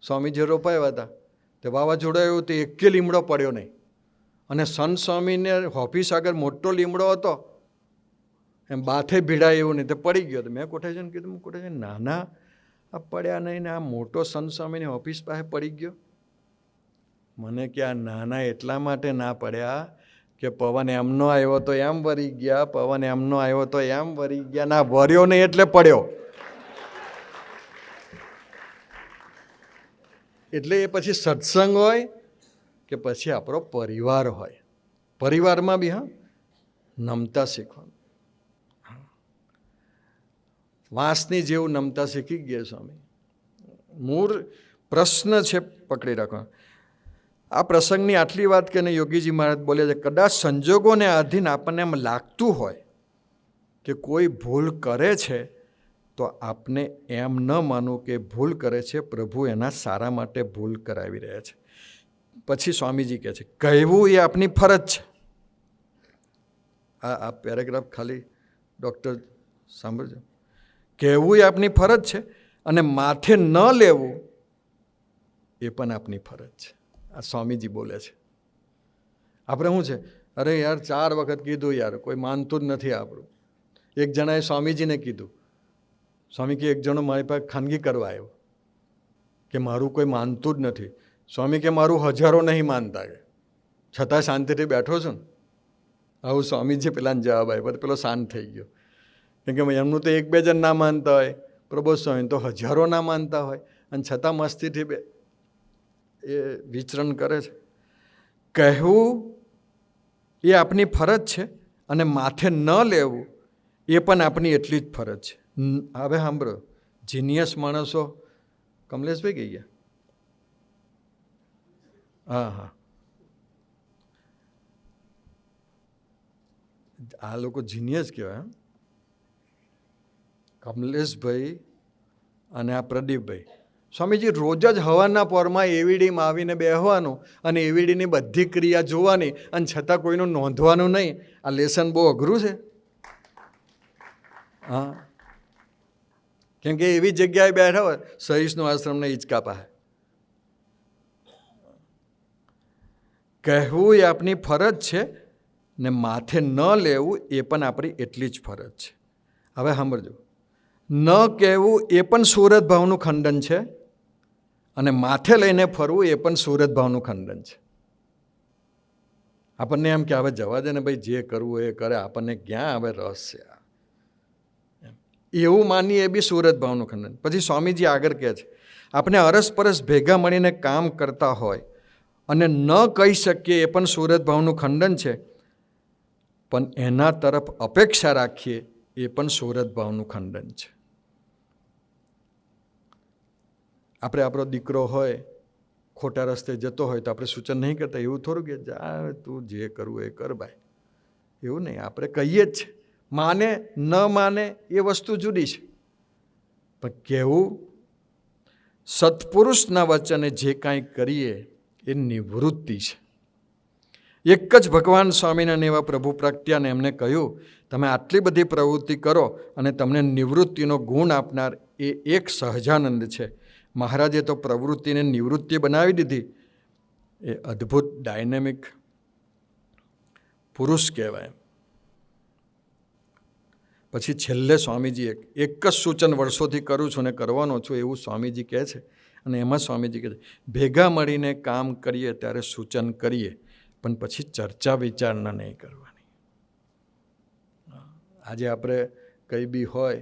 સ્વામીજી રોપાયા હતા. તે વાવાઝોડું આવ્યું તો એકે લીમડો પડ્યો નહીં. અને સંત સ્વામીને ઓફિસ આગળ મોટો લીમડો હતો, એમ બાથે ભીડાય એવું નહીં, તે પડી ગયો. તો મેં કોઠાજીને કીધું, કોઠાજી નાના આ પડ્યા નહીં ને આ મોટો સંત સ્વામીની ઓફિસ પાસે પડી ગયો. મને કે આ નાના એટલા માટે ના પડ્યા કે પવન એમનો આવ્યો તો એમ વરી ગયા, પવન એમનો આવ્યો તો એમ વરી ગયા, ના વર્યો નહીં એટલે પડ્યો. એટલે એ પછી સત્સંગ હોય કે પછી આપણો પરિવાર હોય, પરિવારમાં બી નમતા શીખવાનું. વાંસની જેવું નમતા શીખી ગયા સ્વામી. મૂળ પ્રશ્ન છે, પકડી રાખો. આ પ્રસંગની આટલી વાત કરીને યોગીજી મહારાજ બોલે છે, કદાચ સંજોગોને આધીન આપણને એમ લાગતું હોય કે કોઈ ભૂલ કરે છે, તો આપને એમ ન માનવું કે ભૂલ કરે છે, પ્રભુ એના સારા માટે ભૂલ કરાવી રહ્યા છે. પછી સ્વામીજી કહે છે, કહેવું એ આપની ફરજ છે. આ પેરેગ્રાફ ખાલી ડૉક્ટર સાંભળજો. કહેવું એ આપની ફરજ છે અને માથે ન લેવું એ પણ આપની ફરજ છે. આ સ્વામીજી બોલે છે. આપણે શું છે, અરે યાર 4 વખત કીધું યાર, કોઈ માનતું જ નથી આપણું. એક જણાએ સ્વામીજીને કીધું, સ્વામી કે એક જણો મારી પાસે ખાનગી કરવા આવ્યો કે મારું કોઈ માનતું જ નથી. સ્વામી કે મારું હજારો નહીં માનતા, કે છતાં શાંતિથી બેઠો છું ને. આવું સ્વામીજી પેલાને જવાબ આવ્યો. પેલો શાંત થઈ ગયો, કેમ કે એમનું તો 1-2 જણ ના માનતા હોય, પ્રબોધ સ્વામી તો હજારો ના માનતા હોય, અને છતાં મસ્તીથી એ વિચરણ કરે છે. કહેવું એ આપની ફરજ છે અને માથે ન લેવું એ પણ આપની એટલી જ ફરજ છે. હવે સાંભળો, જીનિયસ માણસો કમલેશભાઈ ગઈ ગયા? હા, આ લોકો જીનિયસ કહેવાય. કમલેશભાઈ અને આ પ્રદીપભાઈ. સ્વામીજી રોજ જ હવાના પોરમાં એવીડીમાં આવીને બેસવાનું અને એવીડીની બધી ક્રિયા જોવાની, અને છતાં કોઈનું નોંધવાનું નહીં. આ લેસન બહુ અઘરું છે. હા, કેમ કે એવી જગ્યાએ બેઠા હોય, સહીશનો આશ્રમને હિંચકા પાસે. કહેવું એ આપણી ફરજ છે ને માથે ન લેવું એ પણ આપણી એટલી જ ફરજ છે. હવે સાંભળજો, ન કહેવું એ પણ સુરત ભાવનું ખંડન છે અને માથે લઈને ફરવું એ પણ સુરત ભાવનું ખંડન છે. આપણને એમ કે હવે જવા દે ને ભાઈ, જે કરવું એ કરે, આપણને ક્યાં હવે રસ છે, એવું માનીએ એ બી સુરત ભાવનું ખંડન. પછી સ્વામીજી આગળ કહે છે, આપણે અરસપરસ ભેગા મળીને કામ કરતા હોય અને ન કહી શકીએ એ પણ સુરત ભાવનું ખંડન છે, પણ એના તરફ અપેક્ષા રાખીએ એ પણ સુરત ભાવનું ખંડન છે. આપણે આપણો દીકરો હોય ખોટા રસ્તે જતો હોય તો આપણે સૂચન નહીં કરતા, એવું થોડું કે જા તું જે કરવું એ કર ભાઈ, એવું નહીં. આપણે કહીએ જ છે. માને ન માને એ વસ્તુ જુદી છે, પણ કહેવું સત્પુરુષના વચને જે કાંઈ કરીએ એ નિવૃત્તિ છે. એક જ ભગવાન સ્વામિનારાયણ એવા પ્રભુ પ્રગટ્યાને એમને કહ્યું, તમે આટલી બધી પ્રવૃત્તિ કરો અને તમને નિવૃત્તિનો ગુણ આપનાર એ એક સહજાનંદ છે. મહારાજે તો પ્રવૃત્તિને નિવૃત્તિ બનાવી દીધી. એ અદ્ભુત ડાયનેમિક પુરુષ કહેવાય. પછી છેલ્લે સ્વામીજી એક જ સૂચન વર્ષોથી કરું છું ને કરવાનો છું એવું સ્વામીજી કહે છે. અને એમાં સ્વામીજી કહે છે, ભેગા મળીને કામ કરીએ ત્યારે સૂચન કરીએ, પણ પછી ચર્ચા વિચારણા નહીં કરવાની. આજે આપણે કંઈ બી હોય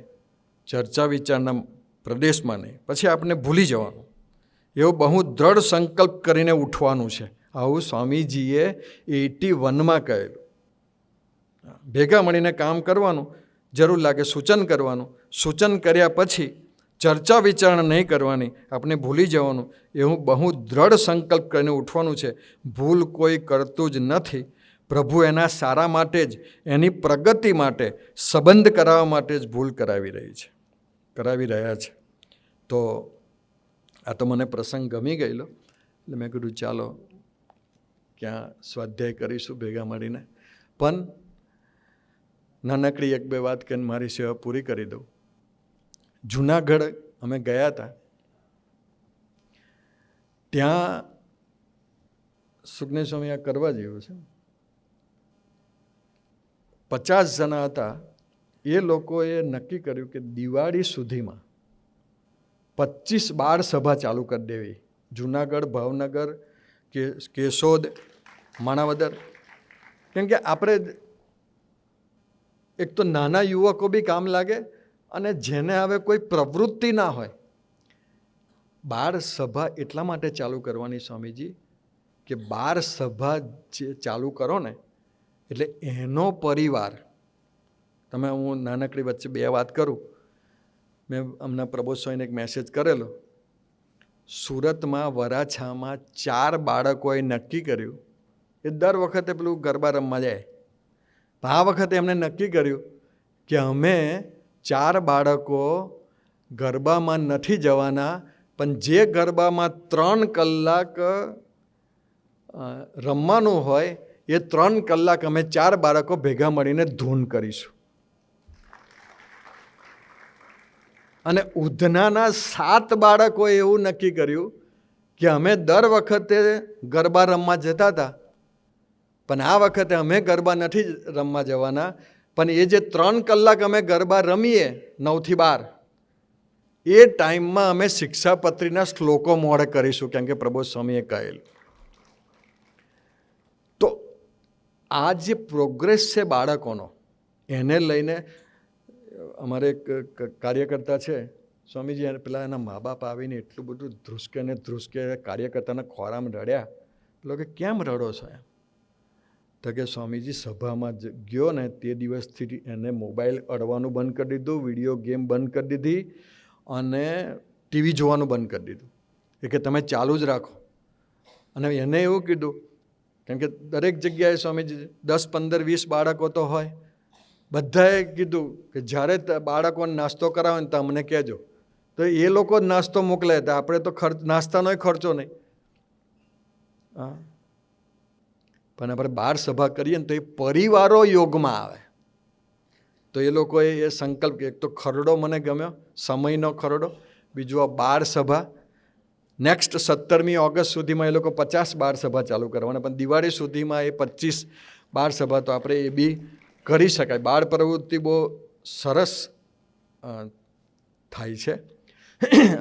ચર્ચા વિચારના પ્રદેશમાં નહીં, પછી આપણે ભૂલી જવાનું. એવો બહુ દ્રઢ સંકલ્પ કરીને ઉઠવાનું છે. આવું સ્વામીજીએ 81માં કહેલું. ભેગા મળીને કામ કરવાનું, જરૂર લાગે સૂચન કરવાનું, સૂચન કર્યા પછી ચર્ચા વિચારણા નહીં કરવાની, આપણે ભૂલી જવાનું. એવું બહુ દ્રઢ સંકલ્પ કરીને ઉઠવાનું છે. ભૂલ કોઈ કરતું જ નથી. પ્રભુ એના સારા માટે જ, એની પ્રગતિ માટે, સંબંધ કરાવવા માટે જ ભૂલ કરાવી રહ્યા છે. તો આ તો મને પ્રસંગ ગમી ગયેલો, એટલે મેં કીધું ચાલો ક્યાં સ્વાધ્યાય કરીશું ભેગા મળીને. પણ નાનકડી એક બે વાત કરીને મારી સેવા પૂરી કરી દઉં. જુનાગઢ અમે ગયા હતા, ત્યાં સુખદેવ સ્વામી આ કરવા જેવું છે. 50 જણા હતા. એ લોકોએ નક્કી કર્યું કે દિવાળી સુધીમાં 25 બાળ સભા ચાલુ કરી દેવી. જુનાગઢ, ભાવનગર, કેશોદ, માણાવદર. કેમ કે આપણે એક તો નાના યુવકો બી કામ લાગે, અને જેને હવે કોઈ પ્રવૃત્તિ ના હોય. બાળ સભા એટલા માટે ચાલુ કરવાની સ્વામીજી કે બાળ સભા જે ચાલુ કરો ને એટલે એનો પરિવાર, તમે હું નાનકડી વચ્ચે બે વાત કરું. મેં હમણાં પ્રબોધ સ્વામીને એક મેસેજ કરેલો. સુરતમાં વરાછામાં 4 બાળકોએ નક્કી કર્યું એ દર વખતે પેલું ગરબા રમવા જાય. આ વખતે એમને નક્કી કર્યું કે અમે 4 બાળકો ગરબામાં નથી જવાના, પણ જે ગરબામાં 3 કલાક રમવાનું હોય એ 3 કલાક અમે 4 બાળકો ભેગા મળીને ધૂન કરીશું. અને ઉધનાના 7 બાળકોએ એવું નક્કી કર્યું કે અમે દર વખતે ગરબા રમવા જતા હતા, પણ આ વખતે અમે ગરબા નથી રમવા જવાના, પણ એ જે 3 કલાક અમે ગરબા રમીએ 9 થી 12 એ ટાઈમમાં અમે શિક્ષાપત્રીના શ્લોકો મોઢે કરીશું, કેમ કે પ્રબોધ સ્વામીએ કહેલું. તો આ જે પ્રોગ્રેસ છે બાળકોનો, એને લઈને અમારે એક કાર્યકર્તા છે સ્વામીજી, પેલા એના મા બાપ આવીને એટલું બધું ધ્રુસકે કાર્યકર્તાના ખોરામાં રડ્યા. પેલો કે કેમ રડો છો એમ? તો કે સ્વામીજી સભામાં ગયો ને તે દિવસથી એને મોબાઈલ અડવાનું બંધ કરી દીધું, વિડીયો ગેમ બંધ કરી દીધી અને ટીવી જોવાનું બંધ કરી દીધું. એ કે તમે ચાલુ જ રાખો. અને એને એવું કીધું, કેમ કે દરેક જગ્યાએ સ્વામીજી 10, 15, 20 બાળકો તો હોય. બધાએ કીધું કે જ્યારે બાળકોને નાસ્તો કરાવે ને તો અમને કહેજો. તો એ લોકો જ નાસ્તો મોકલે, તો આપણે તો નાસ્તાનોય ખર્ચો નહીં. હા, પણ આપણે બાળ સભા કરીએ ને તો એ પરિવારો યોગમાં આવે. તો એ લોકોએ એ સંકલ્પ, એક તો ખરડો મને ગમ્યો, સમયનો ખરડો, બીજું આ બાળ સભા. નેક્સ્ટ 17મી ઓગસ્ટ સુધીમાં એ લોકો 50 બાળ સભા ચાલુ કરવાના, પણ દિવાળી સુધીમાં એ 25 બાળ સભા તો આપણે એ બી કરી શકાય. બાળ પ્રવૃત્તિ બહુ સરસ થાય છે.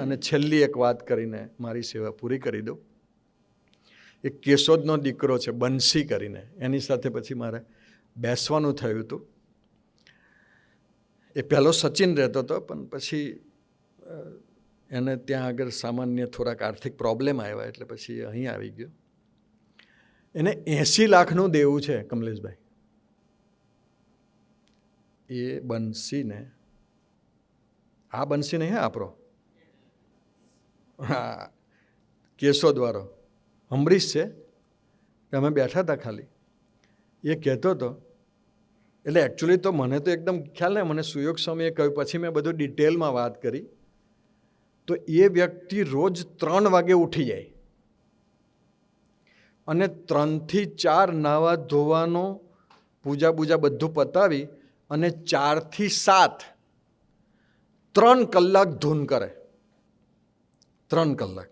અને છેલ્લી એક વાત કરીને મારી સેવા પૂરી કરી દઉં. એક કેશોદનો દીકરો છે બંસી કરીને, એની સાથે પછી મારે બેસવાનું થયું હતું. એ પહેલો સચિન રહેતો હતો, પણ પછી એને ત્યાં આગળ સામાન્ય થોડાક આર્થિક પ્રોબ્લેમ આવ્યા એટલે પછી અહીં આવી ગયો. એને 80 લાખનું દેવું છે કમલેશભાઈ. એ બંસીને, આ બંસી નહીં આપણો, હા કેશોદવાળો અમરીશ છે. અમે બેઠા હતા ખાલી, એ કહેતો હતો. એટલે એકચ્યુઅલી તો મને તો એકદમ ખ્યાલ નહીં, મને સુયોગ સ્વામીએ કહ્યું, પછી મેં બધું ડિટેલમાં વાત કરી. તો એ વ્યક્તિ રોજ 3 વાગે ઉઠી જાય અને 3 થી 4 નાવા ધોવાનો, પૂજા બધું પતાવી અને 4 થી 7 3 કલાક ધૂન કરે. 3 કલાક.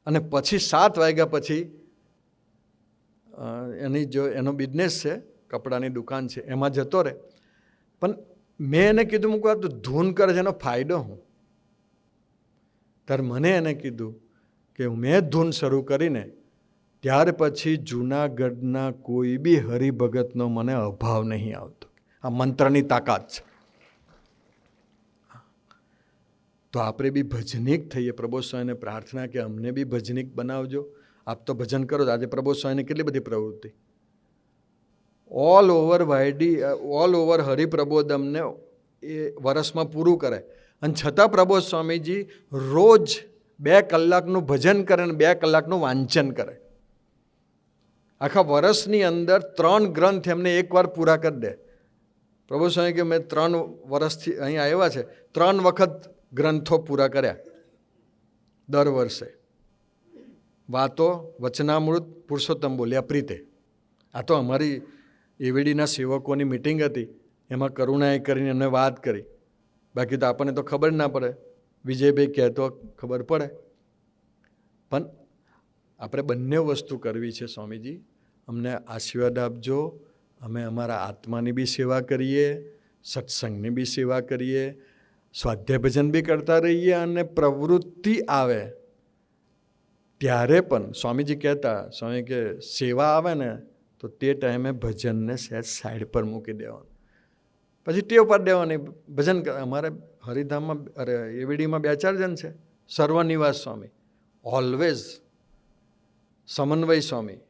અને પછી 7 વાગ્યા પછી એનો બિઝનેસ છે, કપડાની દુકાન છે, એમાં જતો રહે. પણ મેં એને કીધું, મૂકવા તો ધૂન કરે છે, એનો ફાયદો હું? ત્યારે મને એને કીધું કે મેં ધૂન શરૂ કરીને ત્યાર પછી જૂનાગઢના કોઈ બી હરિભગતનો મને અભાવ નહીં આવતો. આ મંત્રની તાકાત છે. તો આપણે બી ભજનિક થઈએ. પ્રભુ સ્વામીને પ્રાર્થના કે અમને બી ભજનિક બનાવજો. આપ તો ભજન કરો. આજે પ્રભુ સ્વામીની કેટલી બધી પ્રવૃત્તિ ઓલ ઓવર હરિપ્રબોધમને એ વર્ષમાં પૂરું કરે, અને છતાં પ્રબોધ સ્વામીજી રોજ 2 કલાકનું ભજન કરે અને 2 કલાકનું વાંચન કરે. આખા વર્ષની અંદર 3 ગ્રંથ એમને એકવાર પૂરા કરી દે. પ્રબોધ સ્વામી કે મેં 3 વર્ષથી અહીં આવ્યા છે, 3 વખત ગ્રંથો પૂરા કર્યા દર વર્ષે. વાતો, વચનામૃત, પુરુષોત્તમ બોલ્યા પ્રીતે. આ તો અમારી એવીડીના સેવકોની મિટિંગ હતી, એમાં કરુણાએ કરીને એમને વાત કરી. બાકી તો આપણને તો ખબર ના પડે, વિજયભાઈ કહેતો ખબર પડે. પણ આપણે બંને વસ્તુ કરવી છે. સ્વામીજી અમને આશીર્વાદ આપજો. અમે અમારા આત્માની બી સેવા કરીએ, સત્સંગની બી સેવા કરીએ, સ્વાધ્યાય ભજન બી કરતા રહીએ, અને પ્રવૃત્તિ આવે ત્યારે પણ સ્વામીજી કહેતા, સ્વામી કે સેવા આવે ને તો તે ટાઈમે ભજનને સહેજ સાઈડ પર મૂકી દેવાનું, પછી ટેવ પાડી દેવાની ભજન. અમારે હરિધામમાં એવીડીમાં 2-4 જણ છે. સર્વનિવાસ સ્વામી, ઓલવેઝ સમન્વય સ્વામી,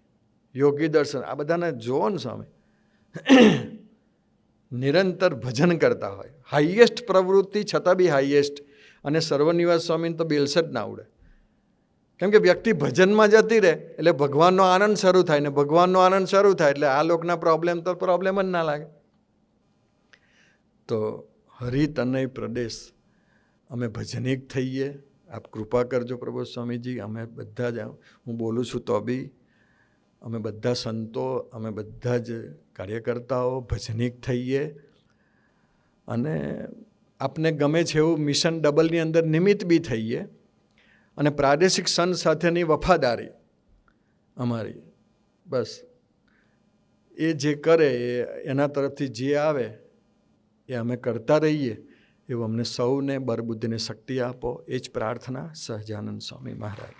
યોગી દર્શન, આ બધાને જોવો ને સ્વામી નિરંતર ભજન કરતા હોય. હાઈએસ્ટ પ્રવૃત્તિ છતાં બી હાઈએસ્ટ. અને સર્વનિવાસ સ્વામીને તો બેલસટ ના આવડે, કેમ કે વ્યક્તિ ભજનમાં જતી રહે એટલે ભગવાનનો આનંદ શરૂ થાય, ને ભગવાનનો આનંદ શરૂ થાય એટલે આ લોકના પ્રોબ્લેમ જ ના લાગે. તો હરિતનય પ્રદેશ અમે ભજનિક થઈએ. આપ કૃપા કરજો પ્રભુ સ્વામીજી. અમે બધા જ, હું બોલું છું તો બી અમે બધા સંતો, અમે બધા જ કાર્યકર્તાઓ ભજનિક થઈએ. અને આપને ગમે છે એવું મિશન ડબલની અંદર નિમિત્ત બી થઈએ. અને પ્રાદેશિક સંત સાથેની વફાદારી અમારી, બસ એ જે કરે એના તરફથી જે આવે એ અમે કરતા રહીએ. એવું અમને સૌને બરબુદ્ધિને શક્તિ આપો. એ જ પ્રાર્થના સહજાનંદ સ્વામી મહારાજ.